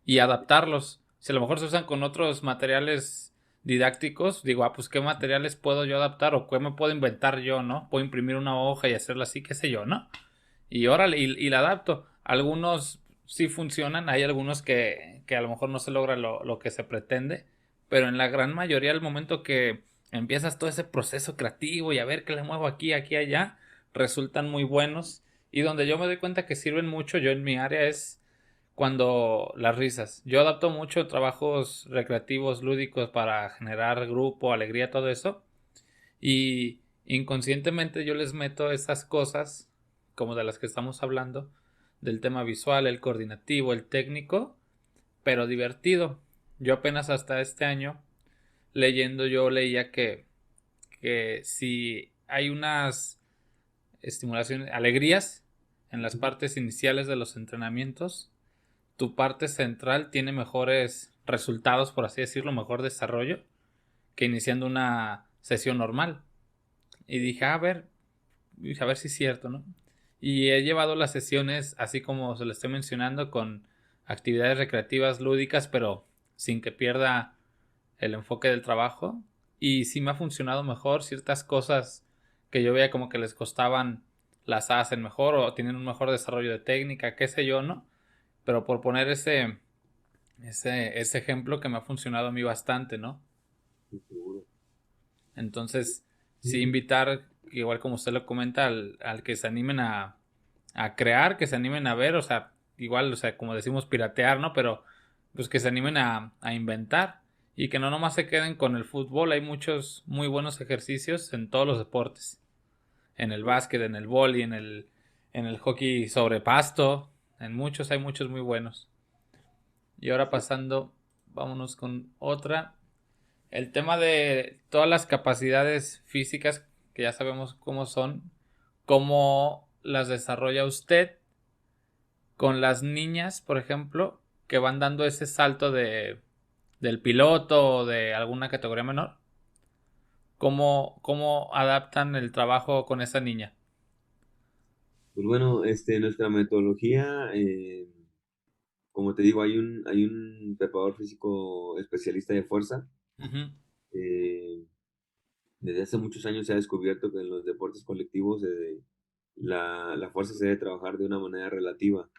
y adaptarlos. Si a lo mejor se usan con otros materiales didácticos, digo, pues qué materiales puedo yo adaptar o qué me puedo inventar yo, ¿no? Puedo imprimir una hoja y hacerla así, qué sé yo, ¿no? Y órale, y la adapto. Algunos sí funcionan, hay algunos que a lo mejor no se logra lo que se pretende, pero en la gran mayoría, al momento que empiezas todo ese proceso creativo y a ver qué le muevo aquí, aquí, allá, resultan muy buenos. Y donde yo me doy cuenta que sirven mucho, yo en mi área, es cuando las risas. Yo adapto mucho trabajos recreativos, lúdicos para generar grupo, alegría, todo eso. Y inconscientemente yo les meto esas cosas, como de las que estamos hablando, del tema visual, el coordinativo, el técnico, pero divertido. Yo apenas hasta este año, leyendo, yo leía que si hay unas estimulaciones, alegrías en las partes iniciales de los entrenamientos, tu parte central tiene mejores resultados, por así decirlo, mejor desarrollo que iniciando una sesión normal. Y dije, a ver si es cierto, ¿no? Y he llevado las sesiones, así como se lo estoy mencionando, con actividades recreativas lúdicas, pero sin que pierda el enfoque del trabajo. Y sí me ha funcionado mejor. Ciertas cosas que yo veía como que les costaban, las hacen mejor o tienen un mejor desarrollo de técnica, qué sé yo, ¿no? Pero por poner ese ejemplo que me ha funcionado a mí bastante, ¿no? Seguro. Entonces, sí Sí, invitar, igual como usted lo comenta, al que se animen a crear, que se animen a ver, o sea, igual, o sea, como decimos, piratear, ¿no? Pero pues que se animen a inventar y que no nomás se queden con el fútbol. Hay muchos muy buenos ejercicios en todos los deportes, en el básquet, en el vóley, en el hockey sobre pasto, hay muchos muy buenos. Y ahora pasando, vámonos con otra. El tema de todas las capacidades físicas, que ya sabemos cómo son, cómo las desarrolla usted con las niñas, por ejemplo, que van dando ese salto del piloto o de alguna categoría menor. ¿Cómo adaptan el trabajo con esa niña? pues bueno, nuestra metodología, como te digo, hay un preparador físico especialista de fuerza. Ujú, eh, Desde hace muchos años se ha descubierto que en los deportes colectivos la fuerza se debe trabajar de una manera relativa,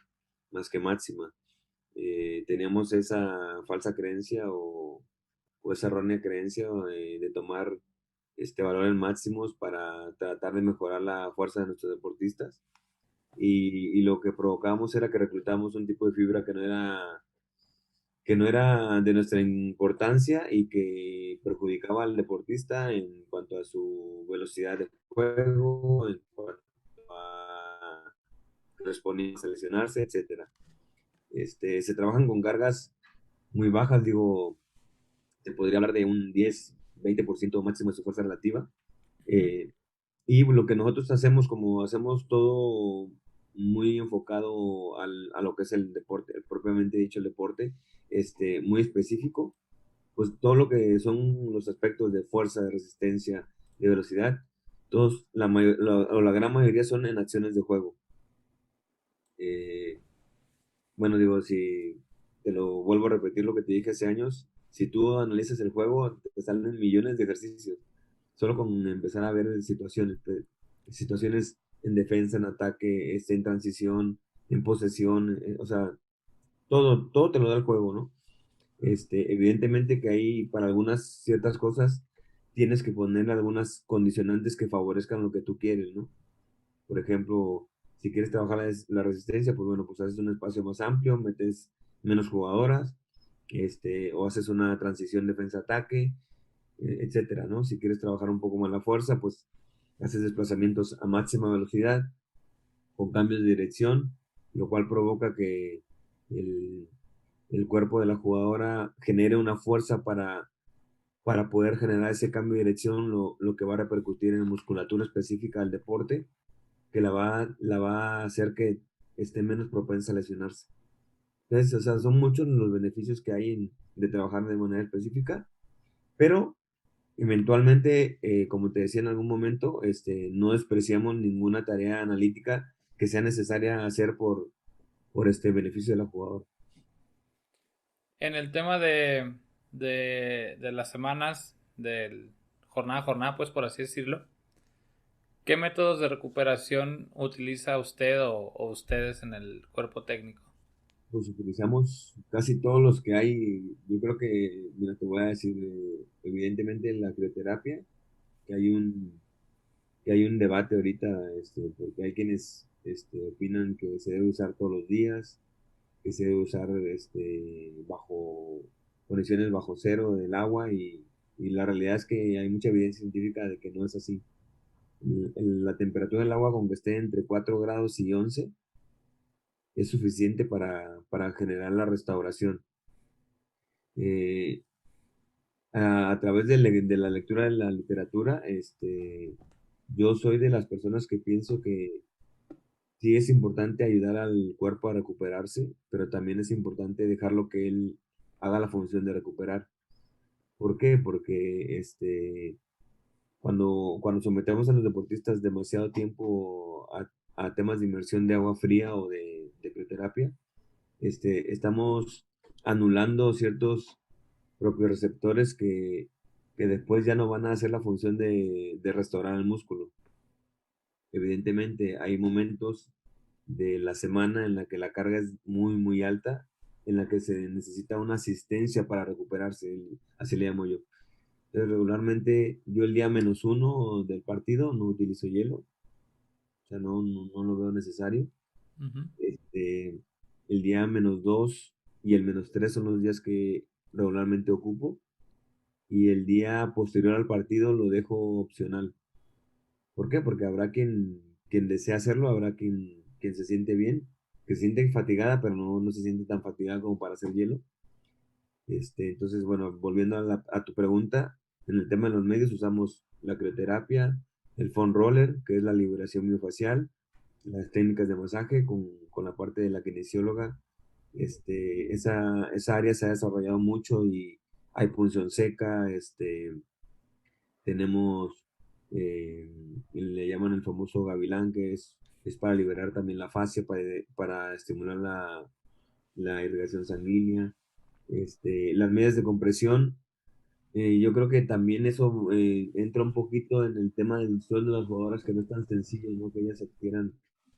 más que máxima. Teníamos esa falsa creencia o esa errónea creencia de tomar valores máximos para tratar de mejorar la fuerza de nuestros deportistas. Y lo que provocábamos era que reclutamos un tipo de fibra que no era de nuestra importancia y que perjudicaba al deportista en cuanto a su velocidad de juego, en cuanto a responder a lesionarse, etcétera. Se trabajan con cargas muy bajas, digo, te podría hablar de un 10-20% máximo de su fuerza relativa. ujú, Eh, y lo que nosotros hacemos, como hacemos todo muy enfocado a lo que es el deporte, propiamente dicho el deporte, muy específico, pues todo lo que son los aspectos de fuerza, de resistencia, de velocidad, todos, o la gran mayoría son en acciones de juego. Eh, bueno, digo, si te lo vuelvo a repetir lo que te dije hace años, si tú analizas el juego, te salen millones de ejercicios, solo con empezar a ver situaciones en defensa, en ataque, en transición, en posesión, o sea, todo te lo da el juego, ¿no? Evidentemente que ahí para algunas ciertas cosas tienes que poner algunas condicionantes que favorezcan lo que tú quieres, ¿no? Por ejemplo, si quieres trabajar la resistencia, pues bueno, pues haces un espacio más amplio, metes menos jugadoras, o haces una transición defensa-ataque, etcétera, ¿no? Si quieres trabajar un poco más la fuerza, pues haces desplazamientos a máxima velocidad con cambios de dirección, lo cual provoca que el, el cuerpo de la jugadora genere una fuerza para poder generar ese cambio de dirección, lo que va a repercutir en musculatura específica del deporte, que la va a hacer que esté menos propensa a lesionarse. Entonces, o sea, son muchos los beneficios que hay de trabajar de manera específica, pero eventualmente, como te decía en algún momento, no despreciamos ninguna tarea analítica que sea necesaria hacer por este beneficio de la jugadora. En el tema de las semanas, del jornada a jornada, pues por así decirlo, ¿qué métodos de recuperación utiliza usted o ustedes en el cuerpo técnico? Pues utilizamos casi todos los que hay. Yo creo que, mira, te voy a decir, evidentemente la crioterapia, que hay que hay un debate ahorita, porque hay quienes opinan que se debe usar todos los días, que se debe usar bajo condiciones bajo cero del agua y la realidad es que hay mucha evidencia científica de que no es así. La temperatura del agua con que esté entre 4 grados y 11 es suficiente para generar la restauración. Eh, a través de la lectura de la literatura, yo soy de las personas que pienso que sí es importante ayudar al cuerpo a recuperarse, pero también es importante dejarlo que él haga la función de recuperar. ¿Por qué? Porque cuando sometemos a los deportistas demasiado tiempo a temas de inmersión de agua fría o de crioterapia, estamos anulando ciertos propios receptores que después ya no van a hacer la función de restaurar el músculo. Evidentemente, hay momentos de la semana en la que la carga es muy, muy alta, en la que se necesita una asistencia para recuperarse, así le llamo yo. Entonces, regularmente yo el día -1 del partido no utilizo hielo, o sea, no lo veo necesario. Uh-huh. El día -2 y el -3 son los días que regularmente ocupo y el día posterior al partido lo dejo opcional. ¿Por qué? Porque habrá quien desea hacerlo, habrá quien se siente bien, que se siente fatigada, pero no se siente tan fatigada como para hacer hielo. Entonces, bueno, volviendo a tu pregunta, en el tema de los medios usamos la crioterapia, el foam roller, que es la liberación miofacial, las técnicas de masaje con la parte de la kinesióloga. Esa área se ha desarrollado mucho y hay punción seca, tenemos, le llaman el famoso gavilán, que es para liberar también la fascia, para estimular la irrigación sanguínea. Las medidas de compresión, yo creo que también eso entra un poquito en el tema del sueldo de las jugadoras, que no es tan sencillo, ¿no? Que ellas adquieran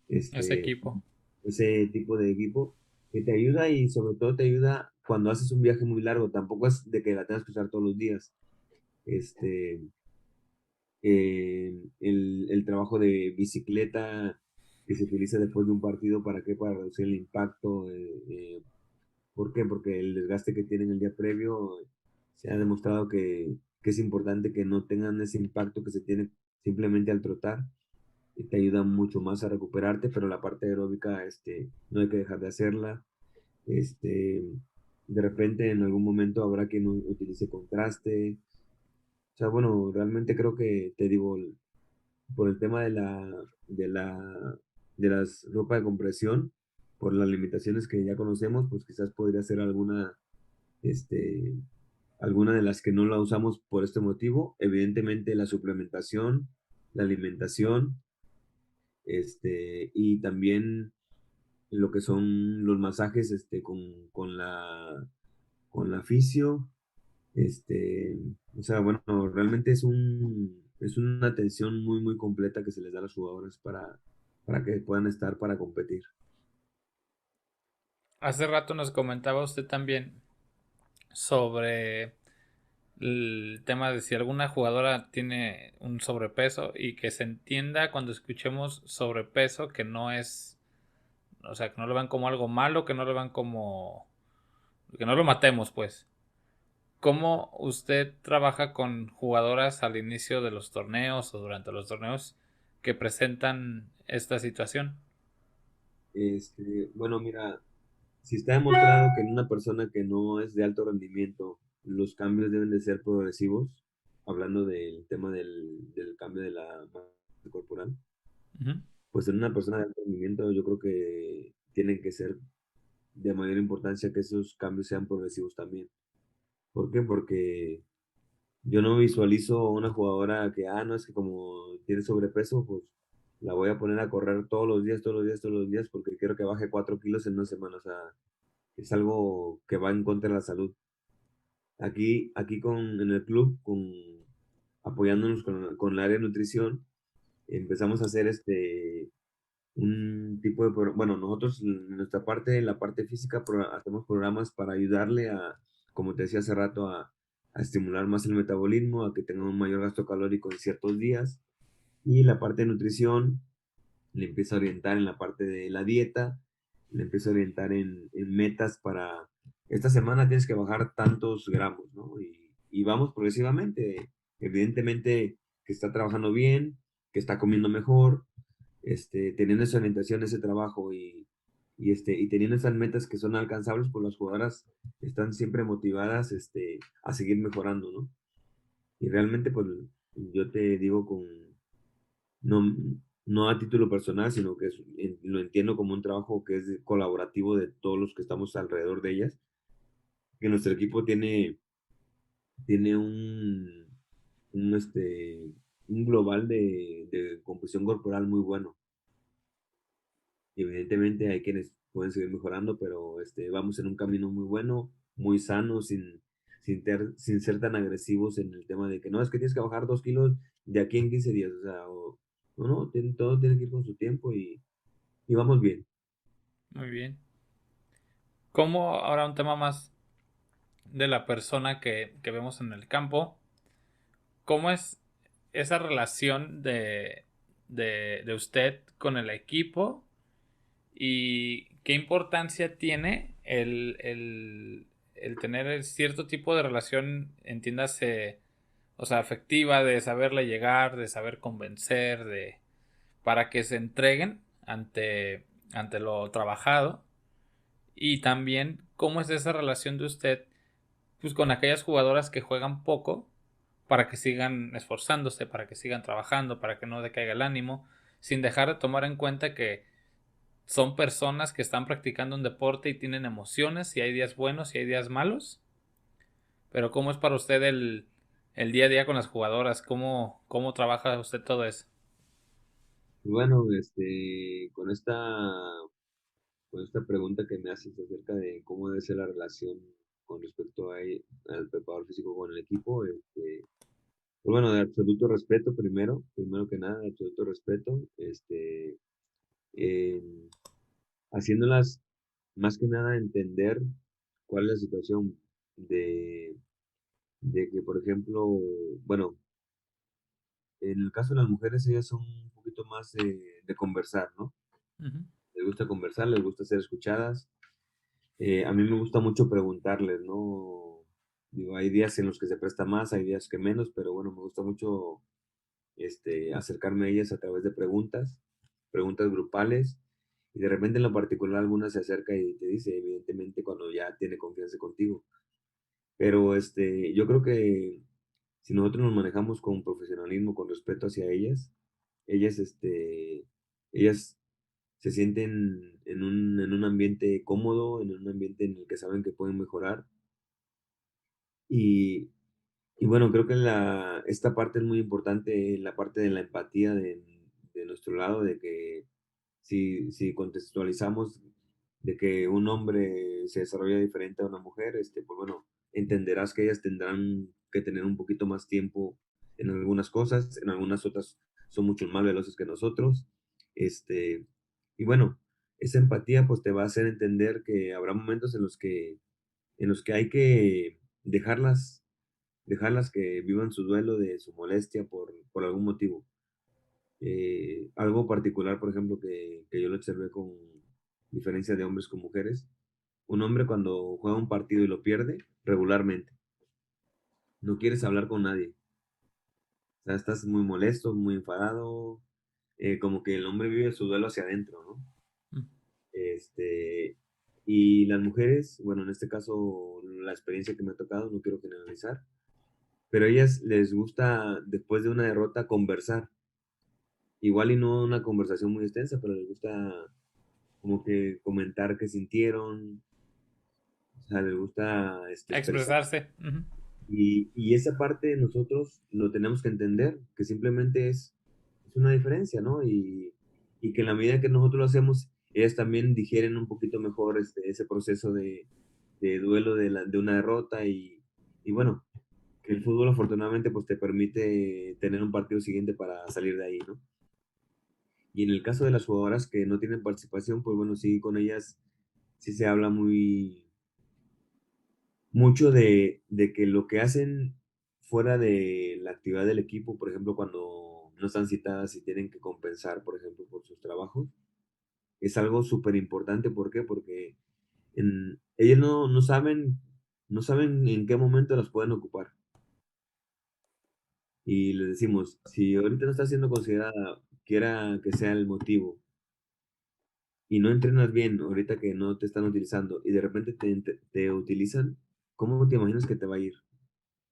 Ese este, equipo. ese tipo de equipo que te ayuda y sobre todo te ayuda cuando haces un viaje muy largo. Tampoco es de que la tengas que usar todos los días. Este, el trabajo de bicicleta que se utiliza después de un partido, ¿para qué? Para reducir el impacto. ¿Por qué? Porque el desgaste que tienen el día previo se ha demostrado que es importante que no tengan ese impacto que se tiene simplemente al trotar. Y te ayuda mucho más a recuperarte, pero la parte aeróbica, no hay que dejar de hacerla. Este, de repente, en algún momento habrá quien utilice contraste. O sea, bueno, realmente creo que, te digo, por el tema de la, de las ropa de compresión, por las limitaciones que ya conocemos, pues quizás podría ser este, alguna de las que no la usamos por este motivo. Evidentemente la suplementación, la alimentación, y también lo que son los masajes, con la fisio, o sea, bueno, realmente es una atención muy, muy completa que se les da a los jugadores para que puedan estar para competir. Hace rato nos comentaba usted también sobre el tema de si alguna jugadora tiene un sobrepeso y que se entienda cuando escuchemos sobrepeso que no es, o sea, que no lo vean como algo malo, que no lo vean como, que no lo matemos, pues. ¿cómo usted trabaja con jugadoras al inicio de los torneos o durante los torneos que presentan esta situación? Bueno, mira, si está demostrado que en una persona que no es de alto rendimiento, los cambios deben de ser progresivos, hablando del tema del cambio de la masa corporal, Ujú. pues en una persona de alto rendimiento yo creo que tienen que ser de mayor importancia que esos cambios sean progresivos también. ¿Por qué? Porque yo no visualizo una jugadora que, no, es que como tiene sobrepeso, pues la voy a poner a correr todos los días, todos los días, todos los días, porque quiero que baje 4 kilos en una semana. O sea, es algo que va en contra de la salud. Aquí en el club, apoyándonos con el área de nutrición, empezamos a hacer un tipo de, bueno, nosotros en nuestra parte, en la parte física, hacemos programas para ayudarle como te decía hace rato, a estimular más el metabolismo, a que tenga un mayor gasto calórico en ciertos días. Y la parte de nutrición le empieza a orientar en la parte de la dieta, le empieza a orientar en metas para, esta semana tienes que bajar tantos gramos, ¿no? Y vamos progresivamente. Evidentemente que está trabajando bien, que está comiendo mejor, teniendo esa orientación, ese trabajo y teniendo esas metas que son alcanzables, pues las jugadoras están siempre motivadas a seguir mejorando, ¿no? Y realmente, pues yo te digo no, no a título personal, sino que lo entiendo como un trabajo que es colaborativo de todos los que estamos alrededor de ellas, que nuestro equipo tiene un global de composición corporal muy bueno. Y evidentemente hay quienes pueden seguir mejorando, pero vamos en un camino muy bueno, muy sano, sin ser tan agresivos en el tema de que no, es que tienes que bajar 2 kilos de aquí en 15 días. O sea, no, todo tiene que ir con su tiempo y vamos bien. Muy bien. ¿Cómo, ahora un tema más de la persona que vemos en el campo, cómo es esa relación de usted con el equipo y qué importancia tiene el tener cierto tipo de relación, entiéndase, o sea, afectiva, de saberle llegar, de saber convencer, para que se entreguen ante lo trabajado? Y también cómo es esa relación de usted, pues, con aquellas jugadoras que juegan poco, para que sigan esforzándose, para que sigan trabajando, para que no decaiga el ánimo, sin dejar de tomar en cuenta que son personas que están practicando un deporte y tienen emociones, y hay días buenos y hay días malos. Pero ¿cómo es para usted el día a día con las jugadoras? ¿Cómo trabaja usted todo eso? Bueno, con esta pregunta que me haces acerca de cómo debe ser la relación con respecto al preparador físico con el equipo, pues bueno, de absoluto respeto primero que nada, de absoluto respeto, eh, haciéndolas más que nada entender cuál es la situación de, de que, por ejemplo, bueno, en el caso de las mujeres, ellas son un poquito más de conversar, ¿no? Ujú. Les gusta conversar, les gusta ser escuchadas. A mí me gusta mucho preguntarles, ¿no? Digo, hay días en los que se presta más, hay días que menos, pero bueno, me gusta mucho acercarme a ellas a través de preguntas grupales, y de repente en lo particular alguna se acerca y te dice, evidentemente, cuando ya tiene confianza contigo. Pero yo creo que si nosotros nos manejamos con profesionalismo, con respeto hacia ellas, ellas se sienten en un ambiente cómodo, en un ambiente en el que saben que pueden mejorar. Y, y bueno, creo que esta parte es muy importante, la parte de la empatía de nuestro lado, de que si contextualizamos de que un hombre se desarrolla diferente a una mujer, pues bueno, entenderás que ellas tendrán que tener un poquito más tiempo en algunas cosas, en algunas otras son mucho más veloces que nosotros. Y bueno, esa empatía pues te va a hacer entender que habrá momentos en los que hay que dejarlas que vivan su duelo de su molestia por algún motivo. Algo particular, por ejemplo, que yo lo observé con diferencia de hombres con mujeres. Un hombre cuando juega un partido y lo pierde regularmente, no quieres hablar con nadie. O sea, estás muy molesto, muy enfadado, como que el hombre vive su duelo hacia adentro, ¿no? Mm. Este, y las mujeres, bueno, en este caso, la experiencia que me ha tocado, no quiero generalizar, pero a ellas les gusta, después de una derrota, conversar. Igual y no una conversación muy extensa, pero les gusta como que comentar qué sintieron, o sea, les gusta expresar. Expresarse. Ujú. Y esa parte nosotros lo tenemos que entender, que simplemente es una diferencia, ¿no? Y que en la medida que nosotros lo hacemos, ellas también digieren un poquito mejor ese proceso de duelo de una derrota y bueno, que el fútbol afortunadamente pues te permite tener un partido siguiente para salir de ahí, ¿no? Y en el caso de las jugadoras que no tienen participación, pues bueno, sí, con ellas sí se habla mucho de que lo que hacen fuera de la actividad del equipo, por ejemplo, cuando no están citadas y tienen que compensar, por ejemplo, por sus trabajos, es algo súper importante. ¿Por qué? Porque ellos no saben en qué momento las pueden ocupar. Y les decimos, si ahorita no está siendo considerada, quiera que sea el motivo, y no entrenas bien ahorita que no te están utilizando, y de repente te utilizan, ¿cómo te imaginas que te va a ir?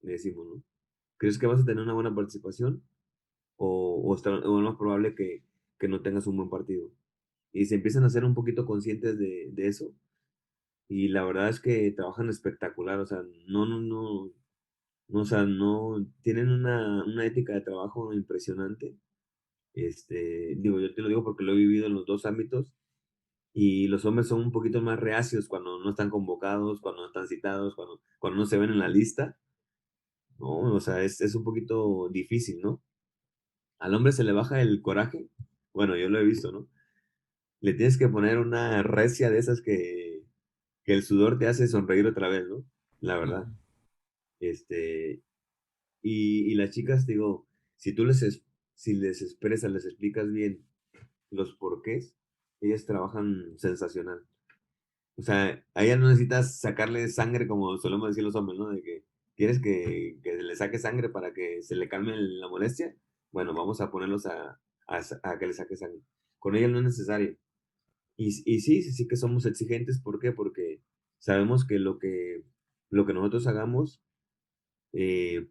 Le decimos, ¿no? ¿Crees que vas a tener una buena participación? O es más probable que no tengas un buen partido. Y se empiezan a ser un poquito conscientes de eso. Y la verdad es que trabajan espectacular. O sea, no, o sea, no, tienen una ética de trabajo impresionante. Digo, yo te lo digo porque lo he vivido en los dos ámbitos. Y los hombres son un poquito más reacios cuando no están convocados, cuando no están citados, cuando no se ven en la lista, ¿no? O sea, es un poquito difícil, ¿no? Al hombre se le baja el coraje. Bueno, yo lo he visto, ¿no? Le tienes que poner una recia de esas que el sudor te hace sonreír otra vez, ¿no? La verdad. Ujú. Este, y las chicas, digo, si tú si les expresas, les explicas bien los porqués, ellas trabajan sensacional. O sea, a ellas no necesitas sacarle sangre como solemos decir los hombres, ¿no? De que quieres que le saque sangre para que se le calme la molestia. Bueno, vamos a ponerlos a que le saque sangre. Con ellas no es necesario. Y sí, sí, sí que somos exigentes. ¿Por qué? Porque sabemos que lo que nosotros hagamos,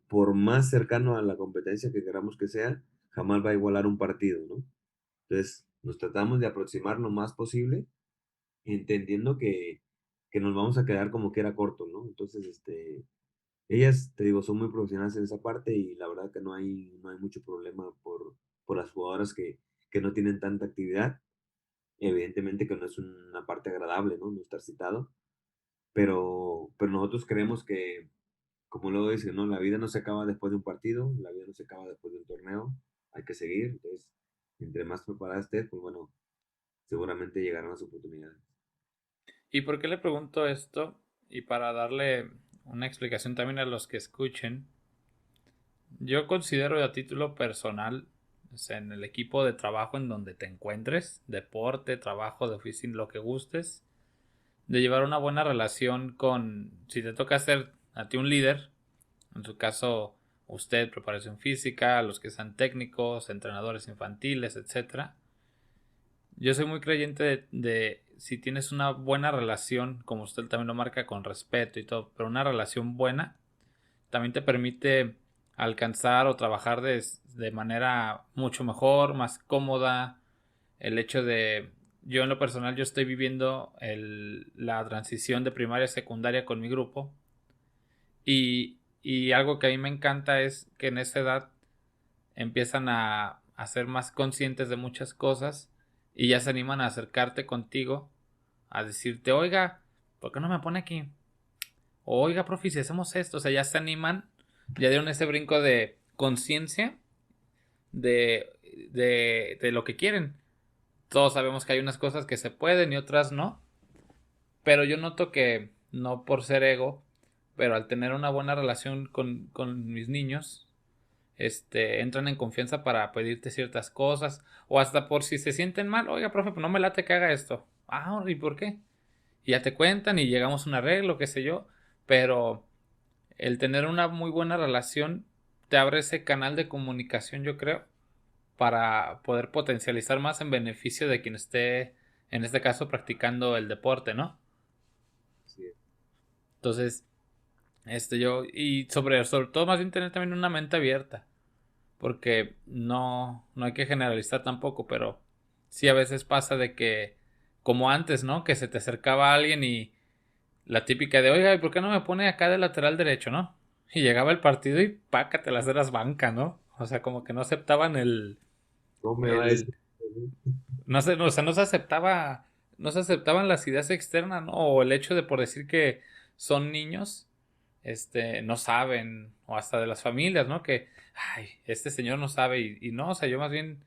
por más cercano a la competencia que queramos que sea, jamás va a igualar un partido, ¿no? Entonces, nos tratamos de aproximar lo más posible, entendiendo que nos vamos a quedar como que era corto, ¿no? Entonces, ellas, te digo, son muy profesionales en esa parte y la verdad que no hay mucho problema por las jugadoras que no tienen tanta actividad. Evidentemente que no es una parte agradable, ¿no? No estar citado, pero nosotros creemos que, como luego dicen, ¿no? La vida no se acaba después de un partido, la vida no se acaba después de un torneo, hay que seguir. Entonces, entre más preparada estés, pues bueno, seguramente llegarán las oportunidades. ¿Y por qué le pregunto esto? Y para darle una explicación también a los que escuchen, yo considero a título personal, o sea, en el equipo de trabajo en donde te encuentres, deporte, trabajo de oficina, lo que gustes, de llevar una buena relación con, si te toca ser a ti un líder, en su caso usted, preparación física, los que sean técnicos, entrenadores infantiles, etcétera. Yo soy muy creyente de si tienes una buena relación, como usted también lo marca, con respeto y todo, pero una relación buena, también te permite alcanzar o trabajar de manera mucho mejor, más cómoda. El hecho de, yo en lo personal, yo estoy viviendo la transición de primaria a secundaria con mi grupo y algo que a mí me encanta es que en esa edad empiezan a ser más conscientes de muchas cosas y ya se animan a acercarte contigo, a decirte, oiga, ¿por qué no me pone aquí? Oiga, profe, si hacemos esto, o sea, ya se animan, ya dieron ese brinco de conciencia de, de lo que quieren. Todos sabemos que hay unas cosas que se pueden y otras no, pero yo noto que, no por ser ego, pero al tener una buena relación con mis niños, entran en confianza para pedirte ciertas cosas, o hasta por si se sienten mal, oiga, profe, pues no me late que haga esto. Ah, ¿y por qué? Y ya te cuentan y llegamos a un arreglo, qué sé yo, pero el tener una muy buena relación te abre ese canal de comunicación, yo creo, para poder potencializar más en beneficio de quien esté, en este caso, practicando el deporte, ¿no? Sí, Entonces, y sobre todo más bien tener también una mente abierta, porque no hay que generalizar tampoco, pero sí a veces pasa de que, como antes, ¿no? Que se te acercaba alguien y la típica de, oiga, ¿y por qué no me pone acá de lateral derecho, no? Y llegaba el partido y pácatelas, eras banca, ¿no? O sea, como que no aceptaban ¿cómo me va a decir? el, no sé, o sea, no se aceptaban las ideas externas, ¿no? O el hecho de por decir que son niños, no saben, o hasta de las familias, ¿no? Que, ay, este señor no sabe, y no, o sea, yo más bien,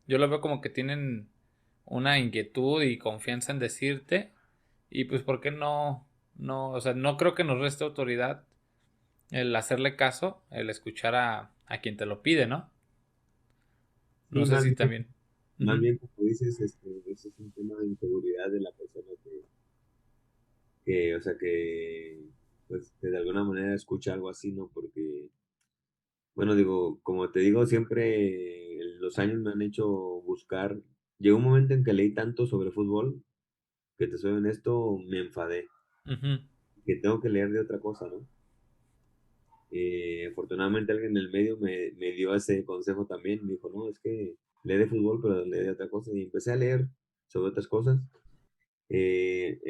yo lo veo como que tienen una inquietud y confianza en decirte, y pues, ¿por qué no, o sea, no creo que nos reste autoridad el hacerle caso, el escuchar a quien te lo pide, ¿no? No Sí, sé si también. más Ujú, bien como dices, ese es un tema de inseguridad de la persona o sea, pues, que de alguna manera escucha algo así, ¿no? Porque, bueno, digo, como te digo, siempre los años me han hecho buscar. Llegó un momento en que leí tanto sobre fútbol que te soy honesto, me enfadé, ujú, que tengo que leer de otra cosa, ¿no? Afortunadamente alguien en el medio me dio ese consejo también, me dijo, no, es que lee de fútbol, pero lee de otra cosa, y empecé a leer sobre otras cosas.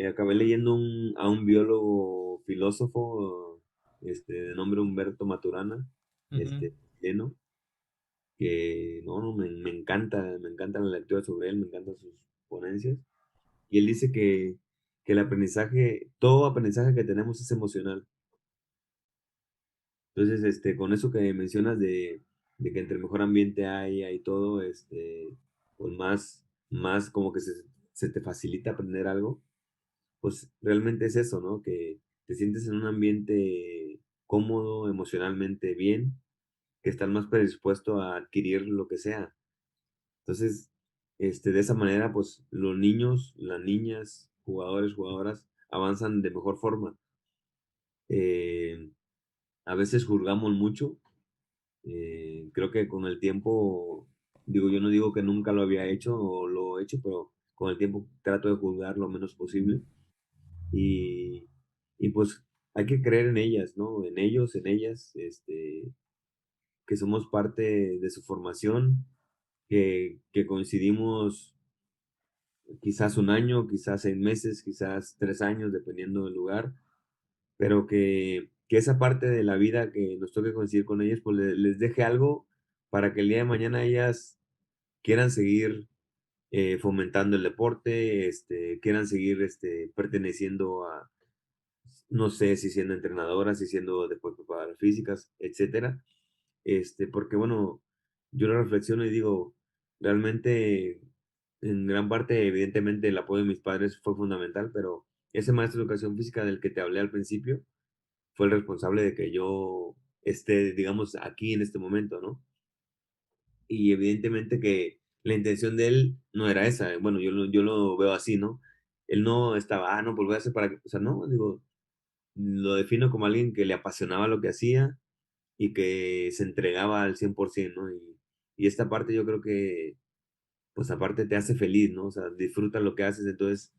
Acabé leyendo a un biólogo filósofo, de nombre Humberto Maturana, ujú. chileno, que no, me encanta la lectura sobre él, me encantan sus ponencias. Y él dice que el aprendizaje, todo aprendizaje que tenemos es emocional. Entonces, con eso que mencionas de que entre mejor ambiente hay todo, pues más como que se te facilita aprender algo, pues realmente es eso, ¿no? Que te sientes en un ambiente cómodo, emocionalmente bien, que estás más predispuesto a adquirir lo que sea. Entonces, de esa manera, pues los niños, las niñas, jugadores, jugadoras, avanzan de mejor forma. Eh, a veces juzgamos mucho. Creo que con el tiempo, digo, yo no digo que nunca lo había hecho o lo he hecho, pero con el tiempo trato de juzgar lo menos posible. Y, y pues hay que creer en ellas, ¿no? En ellos, en ellas, que somos parte de su formación, que coincidimos quizás un año, quizás 6 meses, quizás 3 años, dependiendo del lugar, pero que esa parte de la vida que nos toque coincidir con ellas, pues les deje algo para que el día de mañana ellas quieran seguir fomentando el deporte, quieran seguir perteneciendo a, no sé, si siendo entrenadoras, si siendo después preparadoras físicas, etcétera. Porque bueno, yo lo reflexiono y digo, realmente en gran parte, evidentemente, el apoyo de mis padres fue fundamental, pero ese maestro de educación física del que te hablé al principio fue el responsable de que yo esté, digamos, aquí en este momento, ¿no? Y evidentemente que la intención de él no era esa. Bueno, yo lo veo así, ¿no? Él no estaba, no, pues voy a hacer para que, o sea, no, digo, lo defino como alguien que le apasionaba lo que hacía y que se entregaba al 100%, ¿no? Y esta parte yo creo que, pues aparte te hace feliz, ¿no? O sea, disfruta lo que haces, entonces,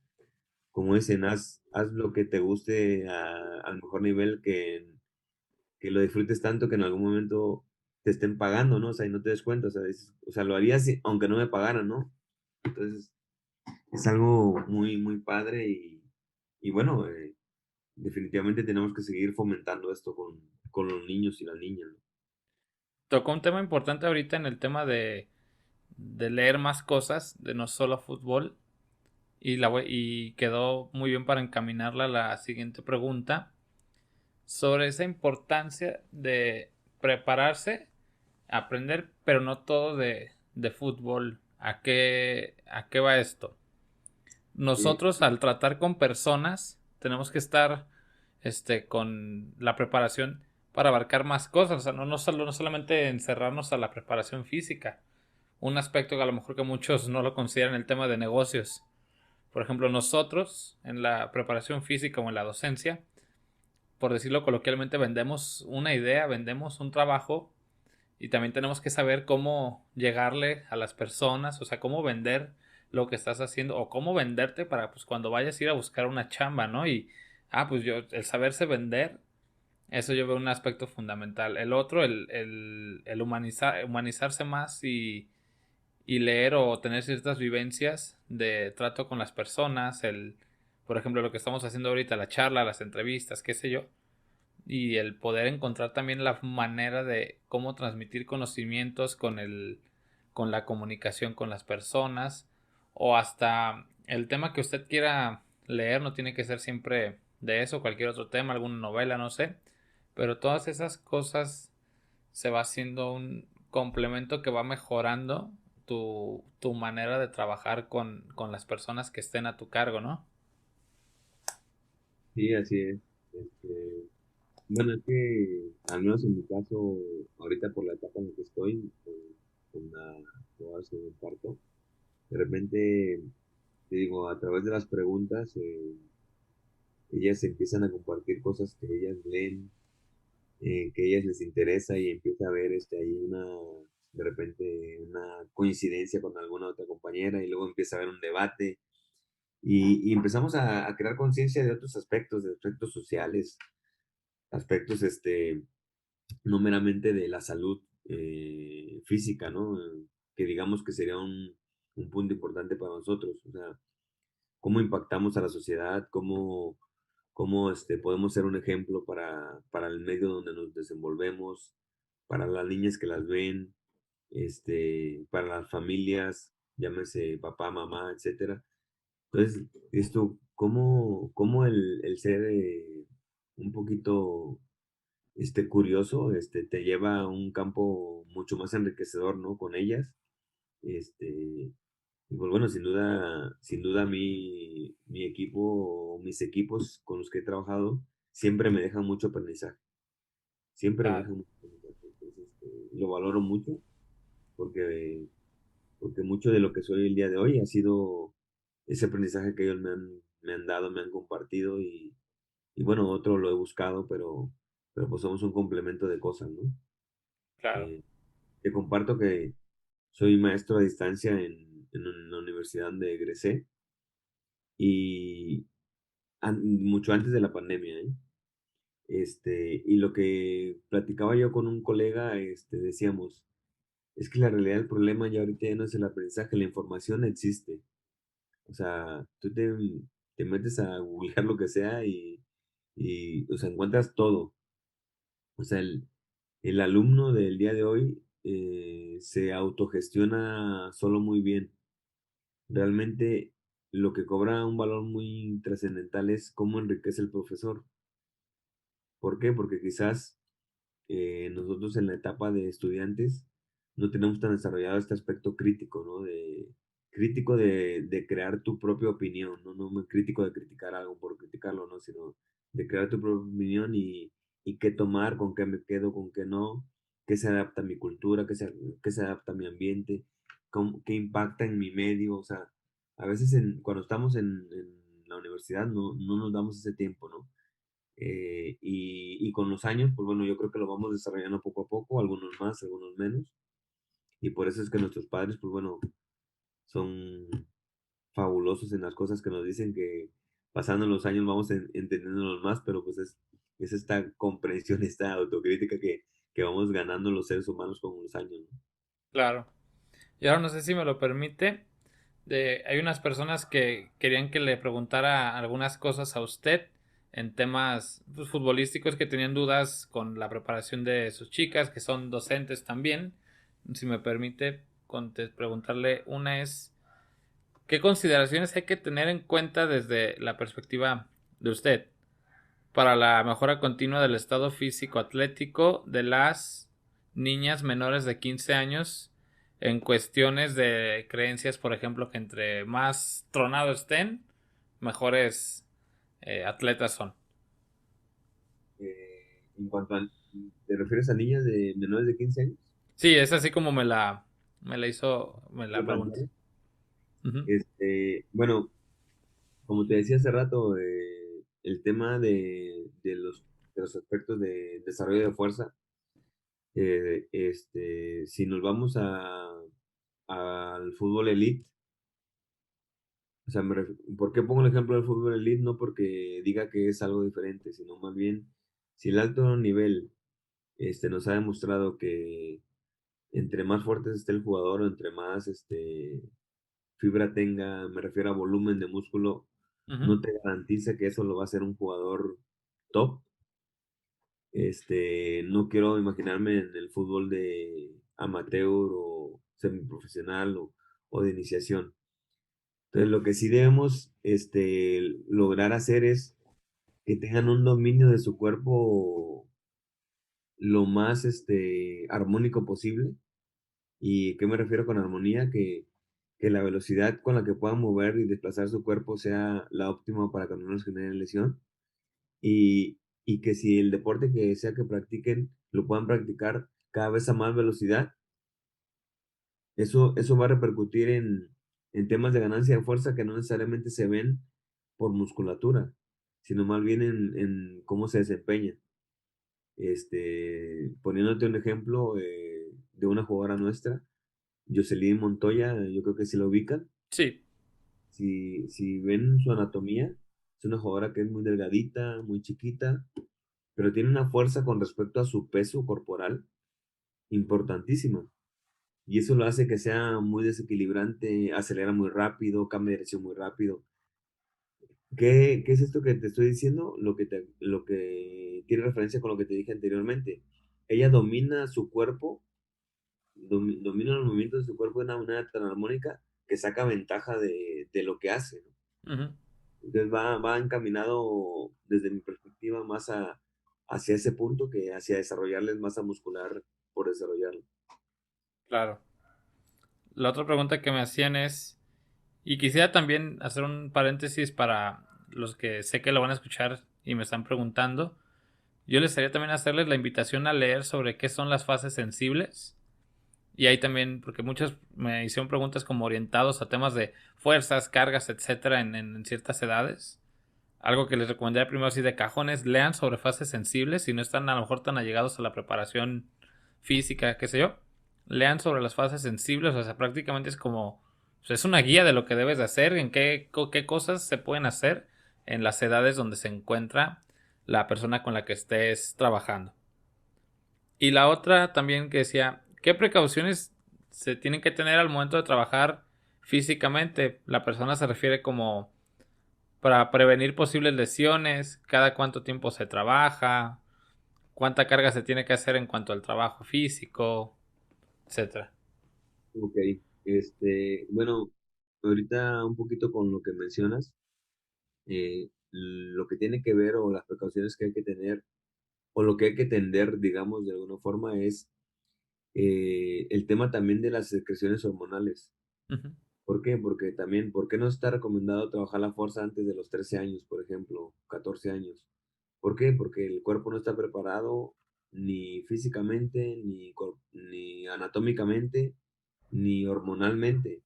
como dicen, haz lo que te guste al mejor nivel, que lo disfrutes tanto que en algún momento te estén pagando, ¿no? O sea, y no te des cuenta, o sea, o sea, lo haría aunque no me pagaran, ¿no? Entonces, es algo muy, muy padre y bueno, definitivamente tenemos que seguir fomentando esto con los niños y las niñas, ¿no? Tocó un tema importante ahorita en el tema de leer más cosas, de no solo fútbol, y quedó muy bien para encaminarla a la siguiente pregunta sobre esa importancia de prepararse, aprender, pero no todo de fútbol. A qué va esto? Sí, Nosotros al tratar con personas tenemos que estar con la preparación para abarcar más cosas, o sea, no solamente encerrarnos a la preparación física, un aspecto que a lo mejor que muchos no lo consideran el tema de negocios. Por ejemplo, nosotros en la preparación física o en la docencia por decirlo coloquialmente, vendemos una idea, vendemos un trabajo y también tenemos que saber cómo llegarle a las personas, o sea, cómo vender lo que estás haciendo o cómo venderte para pues cuando vayas a ir a buscar una chamba, ¿no? Y, pues yo, el saberse vender, eso yo veo un aspecto fundamental. El otro, el humanizarse más y leer o tener ciertas vivencias de trato con las personas, por ejemplo, lo que estamos haciendo ahorita, la charla, las entrevistas, qué sé yo, y el poder encontrar también la manera de cómo transmitir conocimientos con la comunicación con las personas, o hasta el tema que usted quiera leer, no tiene que ser siempre de eso, cualquier otro tema, alguna novela, no sé, pero todas esas cosas se va haciendo un complemento que va mejorando tu manera de trabajar con las personas que estén a tu cargo, ¿no? Sí, así es. Bueno, es que al menos en mi caso, ahorita por la etapa en la que estoy, con la todas en el parto, de repente, te digo, a través de las preguntas, ellas empiezan a compartir cosas que ellas leen, que a ellas les interesa y empieza a haber ahí de repente, una coincidencia con alguna otra compañera y luego empieza a haber un debate y empezamos a crear conciencia de otros aspectos, de aspectos sociales, aspectos, no meramente de la salud física, ¿no? Que digamos que sería un punto importante para nosotros, o sea, cómo impactamos a la sociedad, cómo podemos ser un ejemplo para el medio donde nos desenvolvemos, para las niñas que las ven, para las familias, llámese papá, mamá, etcétera. Entonces, cómo el ser un poquito curioso, te lleva a un campo mucho más enriquecedor, ¿no? Con ellas. Este, y pues bueno, sin duda mi equipo o mis equipos con los que he trabajado siempre me dejan mucho aprendizaje. Siempre me Claro, dejan mucho aprendizaje. Entonces, lo valoro mucho porque, porque mucho de lo que soy el día de hoy ha sido ese aprendizaje que ellos me han dado, me han compartido y bueno, otro lo he buscado, pero pues somos un complemento de cosas, ¿no? claro. Eh, Te comparto que soy maestro a distancia en la universidad donde egresé y mucho antes de la pandemia, ¿eh? Y lo que platicaba yo con un colega, decíamos, es que la realidad del problema ya ahorita ya no es el aprendizaje, la información existe. O sea, te metes a googlear lo que sea o sea, encuentras todo. O sea, el alumno del día de hoy se autogestiona solo muy bien. Realmente lo que cobra un valor muy trascendental es cómo enriquece el profesor. ¿Por qué? Porque quizás nosotros en la etapa de estudiantes no tenemos tan desarrollado este aspecto crítico, ¿no? Crítico de crear tu propia opinión, ¿no? No muy crítico de criticar algo por criticarlo, ¿no? Sino de crear tu propia opinión y qué tomar, con qué me quedo, con qué no, qué se adapta a mi cultura, qué se adapta a mi ambiente, qué impacta en mi medio, o sea, a veces cuando estamos en la universidad no nos damos ese tiempo, ¿no? Y con los años, pues bueno, yo creo que lo vamos desarrollando poco a poco, algunos más, algunos menos, y por eso es que nuestros padres, pues bueno, son fabulosos en las cosas que nos dicen que pasando los años vamos entendiéndolos más, pero pues es esta comprensión, esta autocrítica que vamos ganando los seres humanos con los años, ¿no? Claro. Y ahora no sé si me lo permite. Hay unas personas que querían que le preguntara algunas cosas a usted en temas pues, futbolísticos que tenían dudas con la preparación de sus chicas, que son docentes también. Si me permite preguntarle, una es, ¿qué consideraciones hay que tener en cuenta desde la perspectiva de usted para la mejora continua del estado físico atlético de las niñas menores de 15 años en cuestiones de creencias, por ejemplo, que entre más tronados estén, mejores atletas son? En cuanto a, ¿te refieres a niñas de menores de 15 años? Sí, es así como me ¿Lo la pregunta. plantearon? Ujú. Bueno, como te decía hace rato, el tema de los de los aspectos de desarrollo de fuerza. Si nos vamos al fútbol elite, o sea, ¿por qué pongo el ejemplo del fútbol elite? No porque diga que es algo diferente, sino más bien, si el alto nivel nos ha demostrado que entre más fuerte esté el jugador, o entre más fibra tenga, me refiero a volumen de músculo, Ujú. no te garantiza que eso lo va a hacer un jugador top. No quiero imaginarme en el fútbol de amateur o semiprofesional o de iniciación. Entonces, lo que sí debemos lograr hacer es que tengan un dominio de su cuerpo lo más armónico posible. ¿Y qué me refiero con armonía? Que la velocidad con la que puedan mover y desplazar su cuerpo sea la óptima para que no nos genere lesión. Y que si el deporte que sea que practiquen, lo puedan practicar cada vez a más velocidad, eso va a repercutir en temas de ganancia de fuerza que no necesariamente se ven por musculatura, sino más bien en cómo se desempeña. Poniéndote un ejemplo de una jugadora nuestra, Jocelyn Montoya, yo creo que si lo ubican. Sí. Si ven su anatomía, es una jugadora que es muy delgadita, muy chiquita, pero tiene una fuerza con respecto a su peso corporal importantísima. Y eso lo hace que sea muy desequilibrante, acelera muy rápido, cambia de dirección muy rápido. ¿Qué es esto que te estoy diciendo? Lo que tiene referencia con lo que te dije anteriormente. Ella domina su cuerpo, domina los movimientos de su cuerpo de una manera tan armónica que saca ventaja de lo que hace, ¿no? Ujú. Entonces va encaminado desde mi perspectiva más hacia ese punto que hacia desarrollarles masa muscular por desarrollarlo. Claro. La otra pregunta que me hacían es, y quisiera también hacer un paréntesis para los que sé que lo van a escuchar y me están preguntando. Yo les haría también hacerles la invitación a leer sobre qué son las fases sensibles. Y ahí también, porque muchos me hicieron preguntas como orientados a temas de fuerzas, cargas, etcétera, en ciertas edades. Algo que les recomendaría primero así de cajones, lean sobre fases sensibles si no están a lo mejor tan allegados a la preparación física, qué sé yo. Lean sobre las fases sensibles, o sea, prácticamente es como, pues es una guía de lo que debes de hacer, en qué cosas se pueden hacer en las edades donde se encuentra la persona con la que estés trabajando. Y la otra también que decía, ¿qué precauciones se tienen que tener al momento de trabajar físicamente? La persona se refiere como para prevenir posibles lesiones, cada cuánto tiempo se trabaja, cuánta carga se tiene que hacer en cuanto al trabajo físico, etcétera. Ok, bueno, ahorita un poquito con lo que mencionas, lo que tiene que ver o las precauciones que hay que tener o lo que hay que tender, digamos, de alguna forma es el tema también de las secreciones hormonales. Uh-huh. ¿Por qué? Porque también, ¿por qué no está recomendado trabajar la fuerza antes de los 13 años, por ejemplo, 14 años? ¿Por qué? Porque el cuerpo no está preparado ni físicamente, ni anatómicamente, ni hormonalmente.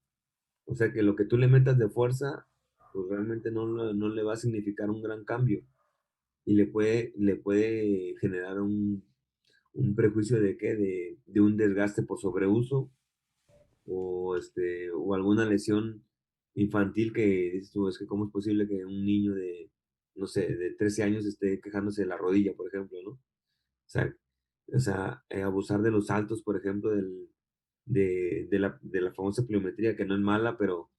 O sea que lo que tú le metas de fuerza, pues realmente no le va a significar un gran cambio. Y le puede generar un prejuicio de qué, de un desgaste por sobreuso o alguna lesión infantil que dices tú, es que cómo es posible que un niño de, no sé, de 13 años esté quejándose de la rodilla, por ejemplo, ¿no? Abusar de los saltos, por ejemplo, de la famosa pliometría, que no es mala, pero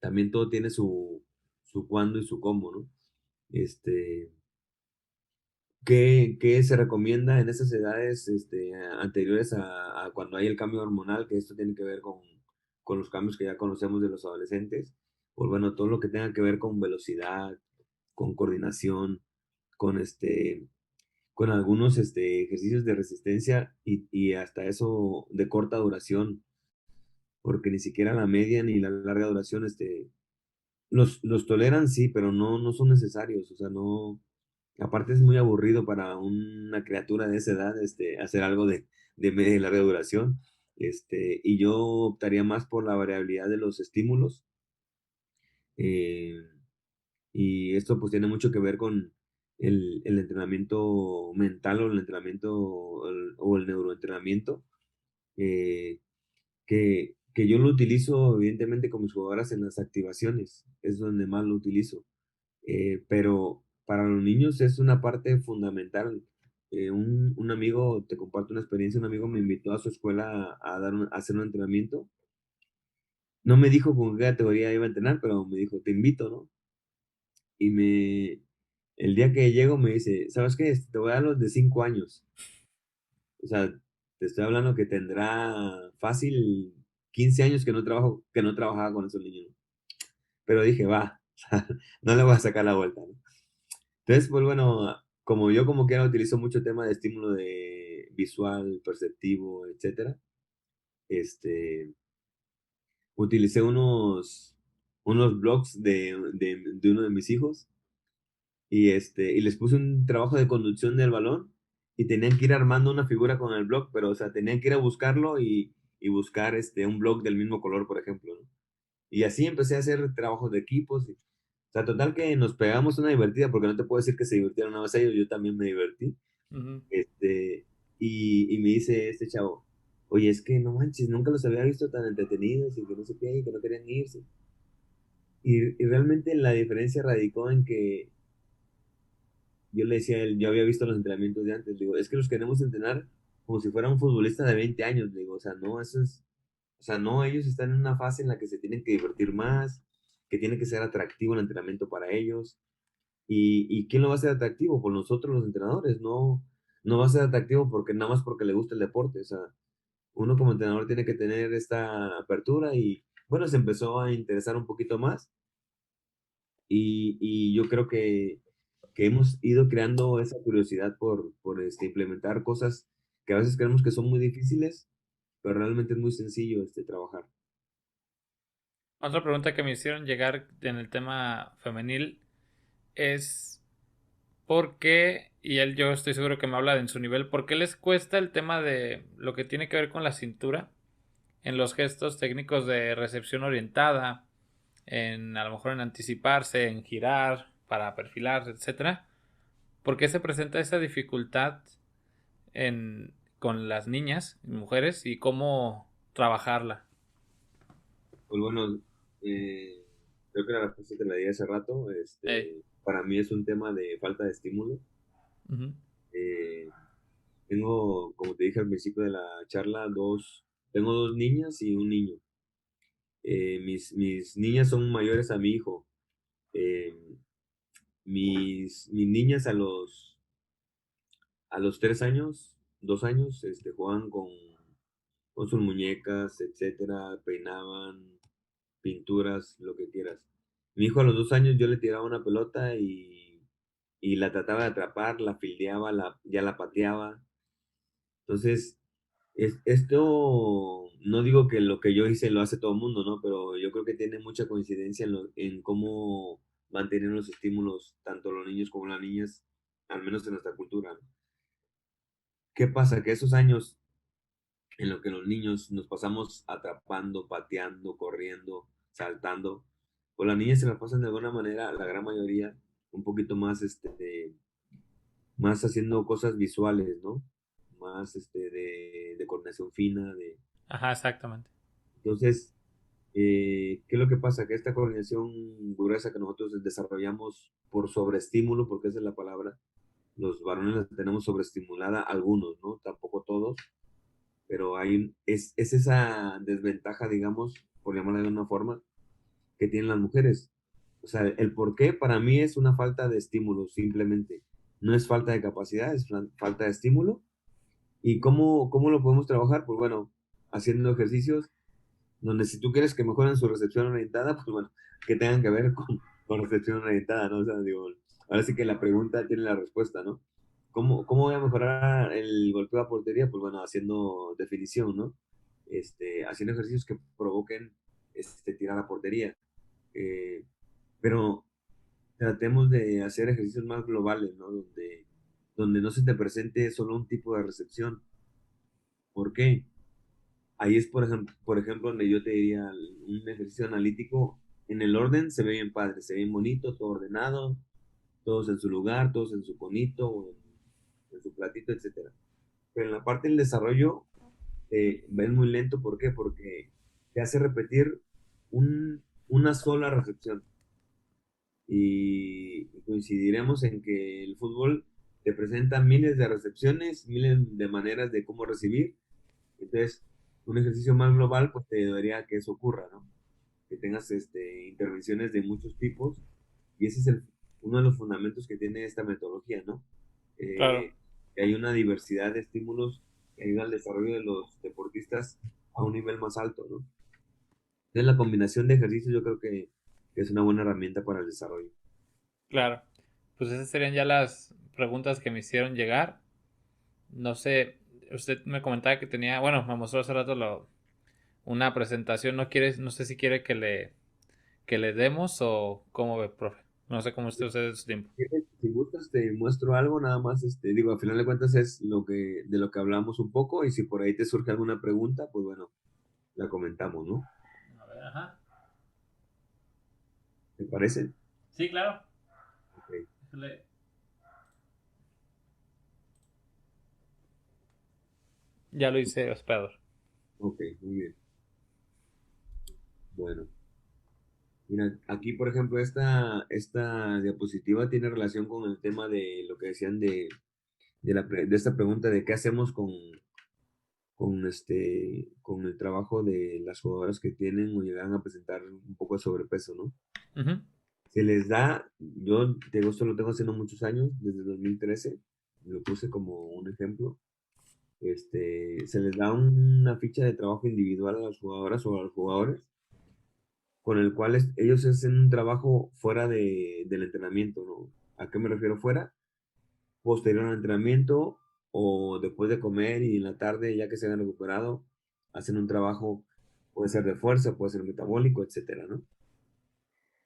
también todo tiene su cuándo y su cómo, ¿no? Este, ¿qué se recomienda en esas edades anteriores a cuando hay el cambio hormonal? Que esto tiene que ver con los cambios que ya conocemos de los adolescentes. Pues bueno, todo lo que tenga que ver con velocidad, con coordinación, con con algunos ejercicios de resistencia y hasta eso de corta duración, porque ni siquiera la media ni la larga duración los toleran, sí, pero no son necesarios, o sea, no. Aparte es muy aburrido para una criatura de esa edad, hacer algo de media y larga duración. Y yo optaría más por la variabilidad de los estímulos. eh, y esto pues tiene mucho que ver con el entrenamiento mental o el entrenamiento o el neuroentrenamiento, eh, que yo lo utilizo evidentemente con mis jugadoras en las activaciones, es donde más lo utilizo. Pero para los niños es una parte fundamental. Un amigo, te comparto una experiencia, un amigo me invitó a su escuela a hacer un entrenamiento. No me dijo con qué categoría iba a entrenar, pero me dijo, te invito, ¿no? Y el día que llego me dice, ¿sabes qué? Te voy a dar los de 5 años. O sea, te estoy hablando que tendrá fácil 15 años que no trabajaba con esos niños. Pero dije, va, no le voy a sacar la vuelta, ¿no? Entonces, pues bueno, como yo como quiera utilizo mucho tema de estímulo de visual, perceptivo, etcétera, este, utilicé unos blogs de uno de mis hijos y les puse un trabajo de conducción del balón y tenían que ir armando una figura con el blog, pero o sea, tenían que ir a buscarlo y buscar un blog del mismo color, por ejemplo, ¿no? Y así empecé a hacer trabajos de equipos. O sea, total que nos pegamos una divertida, porque no te puedo decir que se divirtieron nada más ellos, yo también me divertí. Ujú. Y me dice este chavo, oye, es que no manches, nunca los había visto tan entretenidos y que no sé qué, y que no querían irse. Y realmente la diferencia radicó en que yo le decía a él, yo había visto los entrenamientos de antes, digo, es que los queremos entrenar como si fuera un futbolista de 20 años, digo, o sea, no, o sea, no, ellos están en una fase en la que se tienen que divertir más, que tiene que ser atractivo el entrenamiento para ellos. ¿Y quién lo va a hacer atractivo? Pues nosotros los entrenadores, no, no va a ser atractivo porque nada más porque le gusta el deporte, o sea, uno como entrenador tiene que tener esta apertura y bueno, se empezó a interesar un poquito más y yo creo que hemos ido creando esa curiosidad por implementar cosas que a veces creemos que son muy difíciles, pero realmente es muy sencillo trabajar. Otra pregunta que me hicieron llegar en el tema femenil es ¿por qué? Y él yo estoy seguro que me habla de en su nivel, ¿por qué les cuesta el tema de lo que tiene que ver con la cintura en los gestos técnicos de recepción orientada, en a lo mejor en anticiparse, en girar para perfilar, etcétera? ¿Por qué se presenta esa dificultad con las niñas y mujeres y cómo trabajarla? Pues bueno, eh, creo que la respuesta te la di hace rato. Ey. Para mí es un tema de falta de estímulo. Ujú. Eh, Tengo, como te dije al principio de la charla, tengo dos niñas y un niño. Mis niñas son mayores a mi hijo. Eh, mis niñas a los 3 años, 2 años, juegan con sus muñecas, etcétera, peinaban, pinturas, lo que quieras. Mi hijo a los 2 años yo le tiraba una pelota y la trataba de atrapar, la fildeaba, ya la pateaba. Entonces, esto, no digo que lo que yo hice lo hace todo el mundo, ¿no? Pero yo creo que tiene mucha coincidencia en cómo mantener los estímulos, tanto los niños como las niñas, al menos en nuestra cultura, ¿no? ¿Qué pasa? Que esos años en los que los niños nos pasamos atrapando, pateando, corriendo, saltando, pues las niñas se la pasan de alguna manera, la gran mayoría, un poquito más, más haciendo cosas visuales, ¿no? Más, de coordinación fina, Ajá, exactamente. entonces, ¿qué es lo que pasa? Que esta coordinación gruesa que nosotros desarrollamos por sobreestímulo, porque esa es la palabra, los varones la tenemos sobreestimulada, algunos, ¿no? Tampoco todos, pero es esa desventaja, digamos, por llamarla de una forma, que tienen las mujeres. O sea, el por qué para mí es una falta de estímulo, simplemente. No es falta de capacidad, es falta de estímulo. ¿Y cómo lo podemos trabajar? Pues bueno, haciendo ejercicios donde si tú quieres que mejoren su recepción orientada, pues bueno, que tengan que ver con recepción orientada, ¿no? O sea, digo, ahora sí que la pregunta tiene la respuesta, ¿no? ¿Cómo voy a mejorar el golpeo a portería? Pues bueno, haciendo definición, ¿no? Haciendo ejercicios que provoquen tirar a portería. Eh, pero tratemos de hacer ejercicios más globales, ¿no? Donde no se te presente solo un tipo de recepción. ¿Por qué? Ahí es, por ejemplo, donde yo te diría un ejercicio analítico. En el orden se ve bien padre, se ve bien bonito, todo ordenado, todos en su lugar, todos en su conito, o en su platito, etcétera. Pero en la parte del desarrollo es muy lento, ¿por qué? Porque te hace repetir una sola recepción. Y coincidiremos en que el fútbol te presenta miles de recepciones, miles de maneras de cómo recibir. Entonces, un ejercicio más global, pues te debería que eso ocurra, ¿no? Que tengas intervenciones de muchos tipos. Y ese es uno de los fundamentos que tiene esta metodología, ¿no? Claro, Que hay una diversidad de estímulos que ayudan al desarrollo de los deportistas a un nivel más alto, ¿no? Entonces, la combinación de ejercicios yo creo que es una buena herramienta para el desarrollo. claro. Pues esas serían ya las preguntas que me hicieron llegar. No sé, usted me comentaba que tenía, bueno, me mostró hace rato una presentación. ¿No quieres, no sé si quiere que le demos o cómo ve, profe? No sé cómo esté usted en su tiempo. Si gustas, te muestro algo, nada más, digo, al final de cuentas es de lo que hablamos un poco, y si por ahí te surge alguna pregunta, pues bueno, la comentamos, ¿no? A ver, ajá. ¿Te parece? Sí, claro. Ok, Déjale- Ya lo hice, hospedador. ok, muy bien. Bueno, mira, aquí, por ejemplo, esta diapositiva tiene relación con el tema de lo que decían de esta pregunta de qué hacemos con el trabajo de las jugadoras que tienen o llegan a presentar un poco de sobrepeso, ¿no? Ujú. Se les da, yo de esto lo tengo haciendo muchos años, desde 2013, lo puse como un ejemplo. Se les da una ficha de trabajo individual a las jugadoras o a los jugadores, con el cual ellos hacen un trabajo fuera del entrenamiento, ¿no? ¿A qué me refiero fuera? Posterior al entrenamiento o después de comer y en la tarde, ya que se han recuperado, hacen un trabajo, puede ser de fuerza, puede ser metabólico, etcétera, ¿no?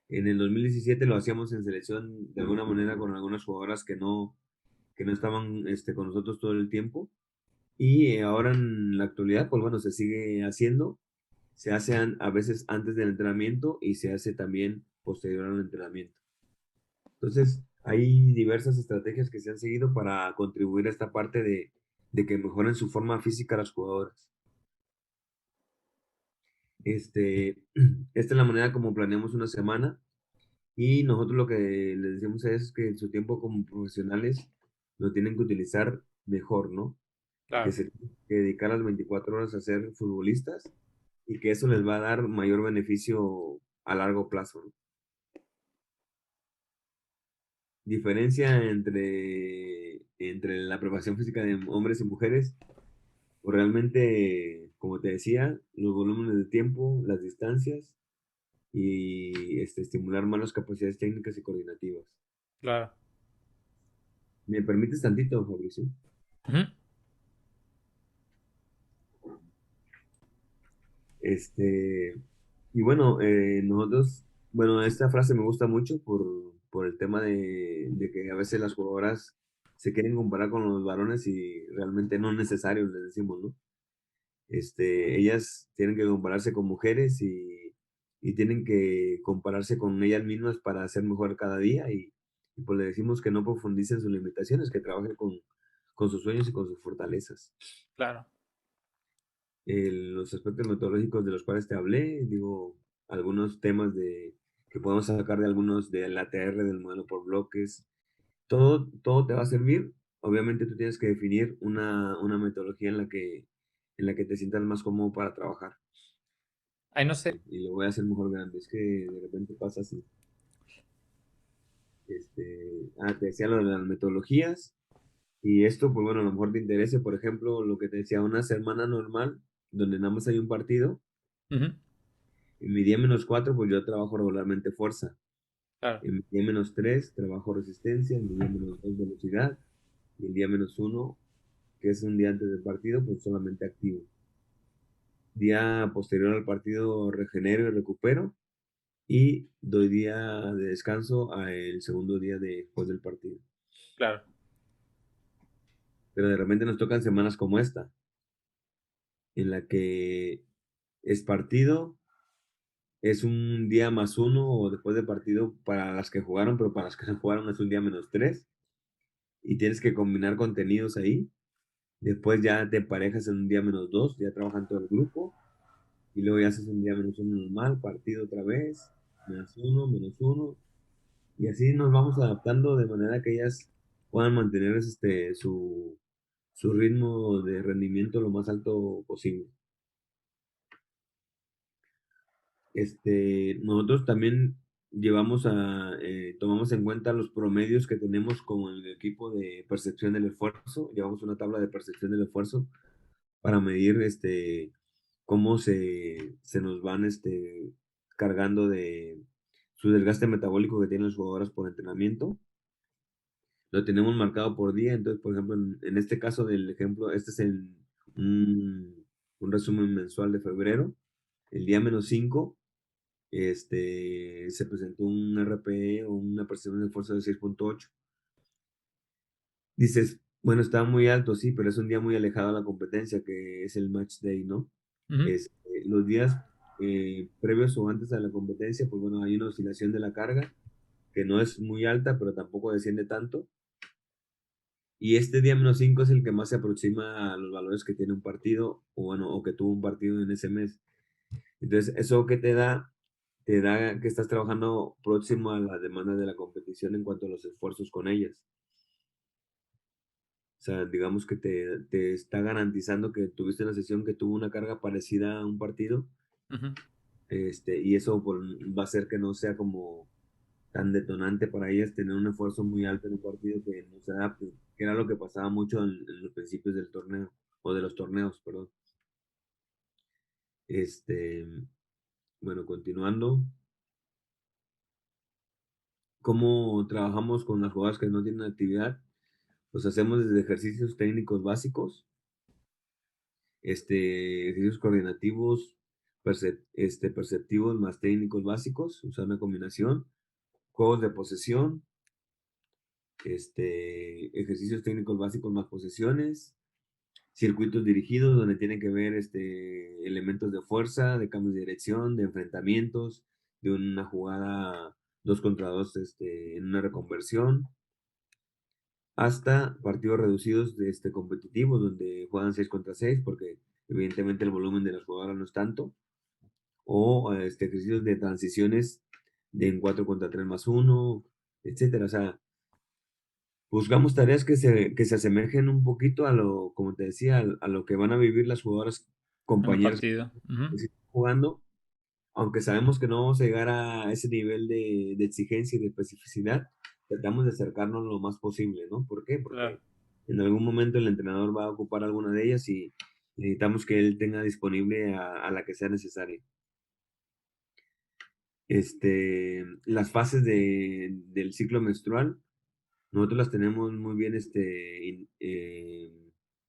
En el 2017 lo hacíamos en selección de alguna manera con algunas jugadoras que no estaban con nosotros todo el tiempo. Y ahora en la actualidad, pues bueno, se sigue haciendo. Se hace a veces antes del entrenamiento y se hace también posterior al entrenamiento. Entonces, hay diversas estrategias que se han seguido para contribuir a esta parte de que mejoren su forma física las jugadoras. Esta es la manera como planeamos una semana. Y nosotros lo que les decimos es que su tiempo como profesionales lo tienen que utilizar mejor, ¿no? Que Claro. se tienen que dedicar las 24 horas a ser futbolistas y que eso les va a dar mayor beneficio a largo plazo, ¿no? Diferencia entre la preparación física de hombres y mujeres, o realmente, como te decía, los volúmenes de tiempo, las distancias y estimular más las capacidades técnicas y coordinativas. Claro. ¿Me permites tantito, Fabricio? Ujú. Este, y bueno, nosotros, bueno, esta frase me gusta mucho por el tema de que a veces las jugadoras se quieren comparar con los varones y realmente no es necesario, les decimos, ¿no? Ellas tienen que compararse con mujeres y tienen que compararse con ellas mismas para ser mejor cada día y pues le decimos que no profundicen sus limitaciones, que trabajen con sus sueños y con sus fortalezas. Claro. Los aspectos metodológicos de los cuales te hablé, digo, algunos temas que podemos sacar de algunos del ATR, del modelo por bloques, todo te va a servir. Obviamente tú tienes que definir una metodología en la que te sientas más cómodo para trabajar. Ay, no sé. Y lo voy a hacer mejor grande. Es que de repente pasa así. Te decía lo de las metodologías. Y esto, pues bueno, a lo mejor te interese, por ejemplo, lo que te decía, una semana normal, donde nada más hay un partido. Ujú. En mi día -4, pues yo trabajo regularmente fuerza. Claro. En mi día -3, trabajo resistencia. En mi día -2, velocidad. Y el día -1, que es un día antes del partido, pues solamente activo. Día posterior al partido regenero y recupero. Y doy día de descanso al segundo día después del partido. Claro. Pero de repente nos tocan semanas como esta, en la que es partido, es un día +1 o después de partido para las que jugaron, pero para las que no jugaron es un día -3 y tienes que combinar contenidos ahí. Después ya te emparejas en un día -2, ya trabajan todo el grupo y luego ya haces un día -1 normal, partido otra vez, -1, -1 y así nos vamos adaptando de manera que ellas puedan mantener su ritmo de rendimiento lo más alto posible. Nosotros también tomamos en cuenta los promedios que tenemos con el equipo de percepción del esfuerzo. Llevamos una tabla de percepción del esfuerzo para medir cómo se nos van cargando de su desgaste metabólico que tienen las jugadoras por entrenamiento. Lo tenemos marcado por día, entonces, por ejemplo, en este caso del ejemplo, este es un resumen mensual de febrero. El día -5 se presentó un RPE o una percepción de esfuerzo de 6.8. Dices, bueno, está muy alto, sí, pero es un día muy alejado a la competencia, que es el match day, ¿no? Ujú. Los días previos o antes a la competencia, pues bueno, hay una oscilación de la carga, que no es muy alta, pero tampoco desciende tanto. Y este día -5 es el que más se aproxima a los valores que tiene un partido, o bueno, o que tuvo un partido en ese mes. Entonces, eso que te da que estás trabajando próximo a la demanda de la competición en cuanto a los esfuerzos con ellas. O sea, digamos que te está garantizando que tuviste una sesión que tuvo una carga parecida a un partido, Ujú. y eso pues, va a hacer que no sea como tan detonante para ellas tener un esfuerzo muy alto en un partido que no se adapte, que era lo que pasaba mucho en los principios del torneo, o de los torneos, perdón. Este, bueno, continuando, ¿cómo trabajamos con las jugadoras que no tienen actividad? Pues hacemos desde ejercicios técnicos básicos, ejercicios coordinativos, perceptivos más técnicos básicos, usar una combinación, juegos de posesión, ejercicios técnicos básicos más posesiones, circuitos dirigidos donde tienen que ver elementos de fuerza, de cambios de dirección, de enfrentamientos, de una jugada 2 contra 2 en una reconversión, hasta partidos reducidos competitivos donde juegan 6 contra 6 porque evidentemente el volumen de las jugadoras no es tanto, o ejercicios de transiciones de en 4 contra 3 más 1, etcétera. O sea, buscamos tareas que se asemejen un poquito a lo, como te decía, a lo que van a vivir las jugadoras En el compañeras partido. Ujú. que sí están jugando, aunque sabemos que no vamos a llegar a ese nivel de exigencia y de especificidad, tratamos de acercarnos lo más posible, ¿no? ¿Por qué? Claro. Porque en algún momento el entrenador va a ocupar alguna de ellas y necesitamos que él tenga disponible a la que sea necesaria. Las fases del ciclo menstrual, nosotros las tenemos muy bien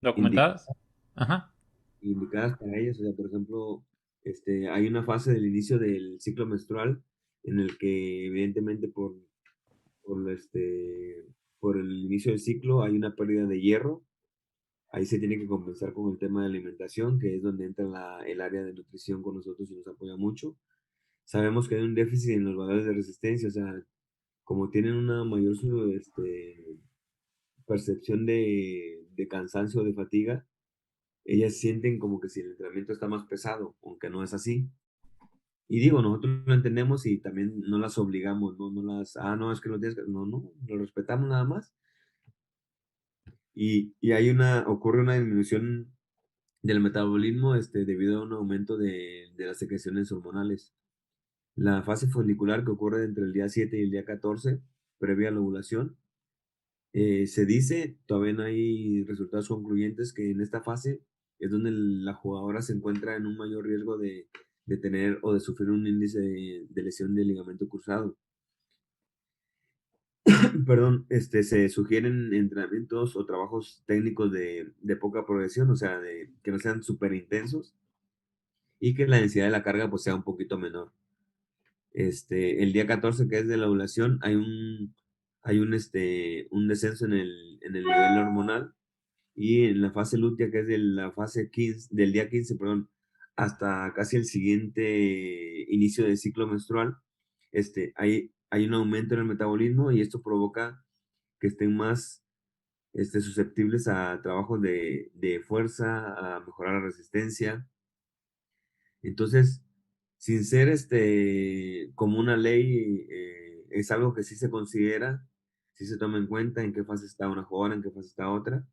¿Documentadas? Ajá. indicadas para ellas. O sea, por ejemplo, hay una fase del inicio del ciclo menstrual en el que evidentemente por, este, por el inicio del ciclo hay una pérdida de hierro. Ahí se tiene que compensar con el tema de alimentación, que es donde entra el área de nutrición con nosotros y nos apoya mucho. Sabemos que hay un déficit en los valores de resistencia, o sea, como tienen una mayor percepción de cansancio o de fatiga, ellas sienten como que si el entrenamiento está más pesado, aunque no es así. Y digo, nosotros lo entendemos y también no las obligamos, no, no, es que no tienes que, no, no, lo respetamos nada más. Y ocurre una disminución del metabolismo debido a un aumento de las secreciones hormonales. La fase folicular que ocurre entre el día 7 y el día 14, previa a la ovulación, se dice, todavía no hay resultados concluyentes, que en esta fase es donde la jugadora se encuentra en un mayor riesgo de tener o de sufrir un índice de lesión del ligamento cruzado. Perdón, se sugieren entrenamientos o trabajos técnicos de poca progresión, o sea, que no sean súper intensos y que la densidad de la carga pues sea un poquito menor. El día 14, que es de la ovulación, hay un descenso en el nivel hormonal, y en la fase lútea, que es de la fase 15, del día 15, perdón, hasta casi el siguiente inicio del ciclo menstrual, hay un aumento en el metabolismo y esto provoca que estén más susceptibles a trabajos de fuerza, a mejorar la resistencia. Entonces, sin ser como una ley, es algo que sí se considera, sí se toma en cuenta en qué fase está una jugadora, en qué fase está otra,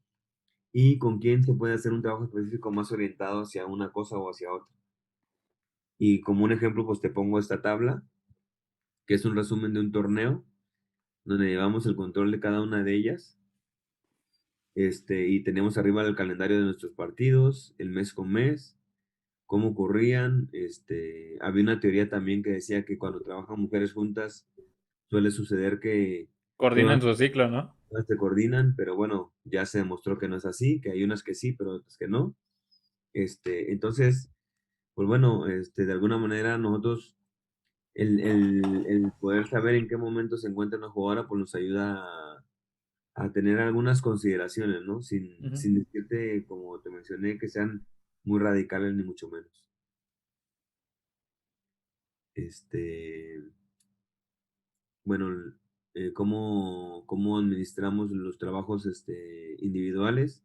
y con quién se puede hacer un trabajo específico más orientado hacia una cosa o hacia otra. Y como un ejemplo, pues te pongo esta tabla, que es un resumen de un torneo, donde llevamos el control de cada una de ellas, y tenemos arriba el calendario de nuestros partidos, el mes con mes, cómo ocurrían. Había una teoría también que decía que cuando trabajan mujeres juntas suele suceder que todas, Coordinan su ciclo, ¿no? todas se coordinan, pero bueno, ya se demostró que no es así, que hay unas que sí, pero otras que no. Entonces, pues bueno, de alguna manera nosotros, el poder saber en qué momento se encuentra una jugadora, pues nos ayuda a tener algunas consideraciones, ¿no? Ujú. Sin decirte, como te mencioné, que sean muy radicales ni mucho menos. Este, bueno, cómo administramos los trabajos individuales.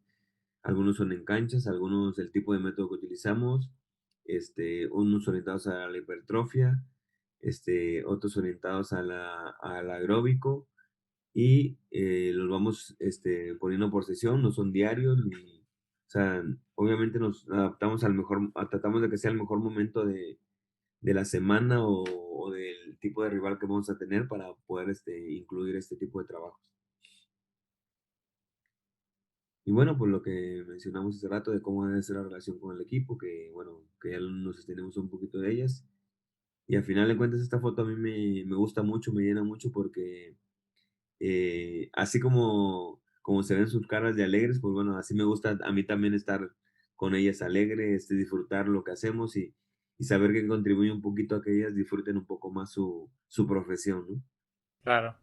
Algunos son en canchas, algunos el tipo de método que utilizamos, unos orientados a la hipertrofia, otros orientados al aeróbico y los vamos poniendo por sesión, no son diarios, o sea, obviamente nos adaptamos tratamos de que sea el mejor momento de la semana o del tipo de rival que vamos a tener para poder incluir este tipo de trabajos. Y bueno, pues lo que mencionamos hace rato de cómo debe ser la relación con el equipo, que bueno, que ya nos extendemos un poquito de ellas. Y al final de cuentas esta foto a mí me gusta mucho, me llena mucho porque así como se ven sus caras de alegres, pues bueno, así me gusta a mí también estar con ellas alegre, disfrutar lo que hacemos y saber que contribuye un poquito a que ellas disfruten un poco más su profesión, ¿no? Claro.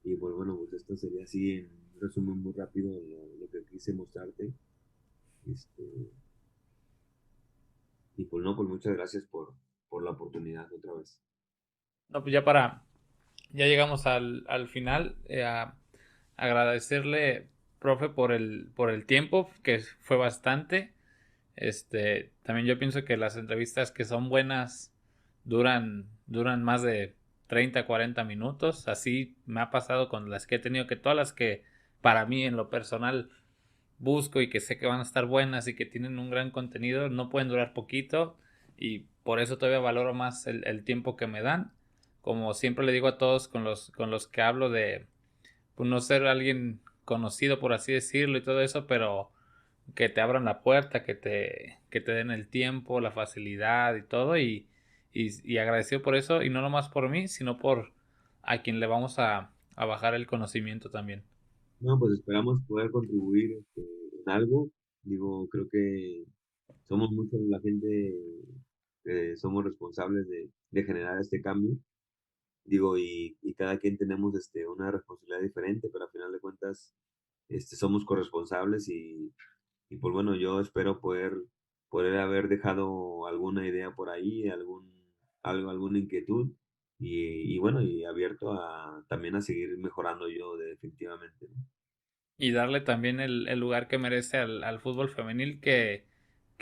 Y pues bueno, pues esto sería así en resumen muy rápido lo que quise mostrarte. Este, y pues no, pues muchas gracias por la oportunidad otra vez. No, pues ya llegamos al final. Agradecerle, profe, por el tiempo, que fue bastante. También yo pienso que las entrevistas que son buenas duran más de 30 40 minutos. Así me ha pasado con las que he tenido, que todas las que para mí en lo personal busco y que sé que van a estar buenas y que tienen un gran contenido, no pueden durar poquito y por eso todavía valoro más el tiempo que me dan. Como siempre le digo a todos con los que hablo de pues, no ser alguien conocido, por así decirlo, y todo eso, pero que te abran la puerta, que te den el tiempo, la facilidad y todo, y agradecido por eso, y no nomás por mí, sino por a quien le vamos a bajar el conocimiento también. No, pues esperamos poder contribuir en algo. Digo, creo que somos muchos la gente que somos responsables de generar este cambio. Digo, y cada quien tenemos una responsabilidad diferente, pero al final de cuentas somos corresponsables y pues bueno, yo espero poder haber dejado alguna idea por ahí, alguna inquietud y bueno, y abierto también a seguir mejorando yo definitivamente, ¿no? Y darle también el lugar que merece al fútbol femenil que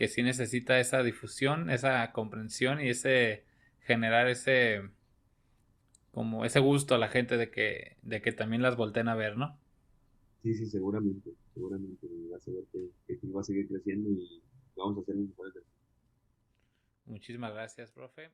sí necesita esa difusión, esa comprensión y ese generar ese como ese gusto a la gente de que también las volteen a ver, ¿no? Sí, sí, seguramente vas a ver que sí va a seguir creciendo y vamos a hacer un mejor. Muchísimas gracias, profe.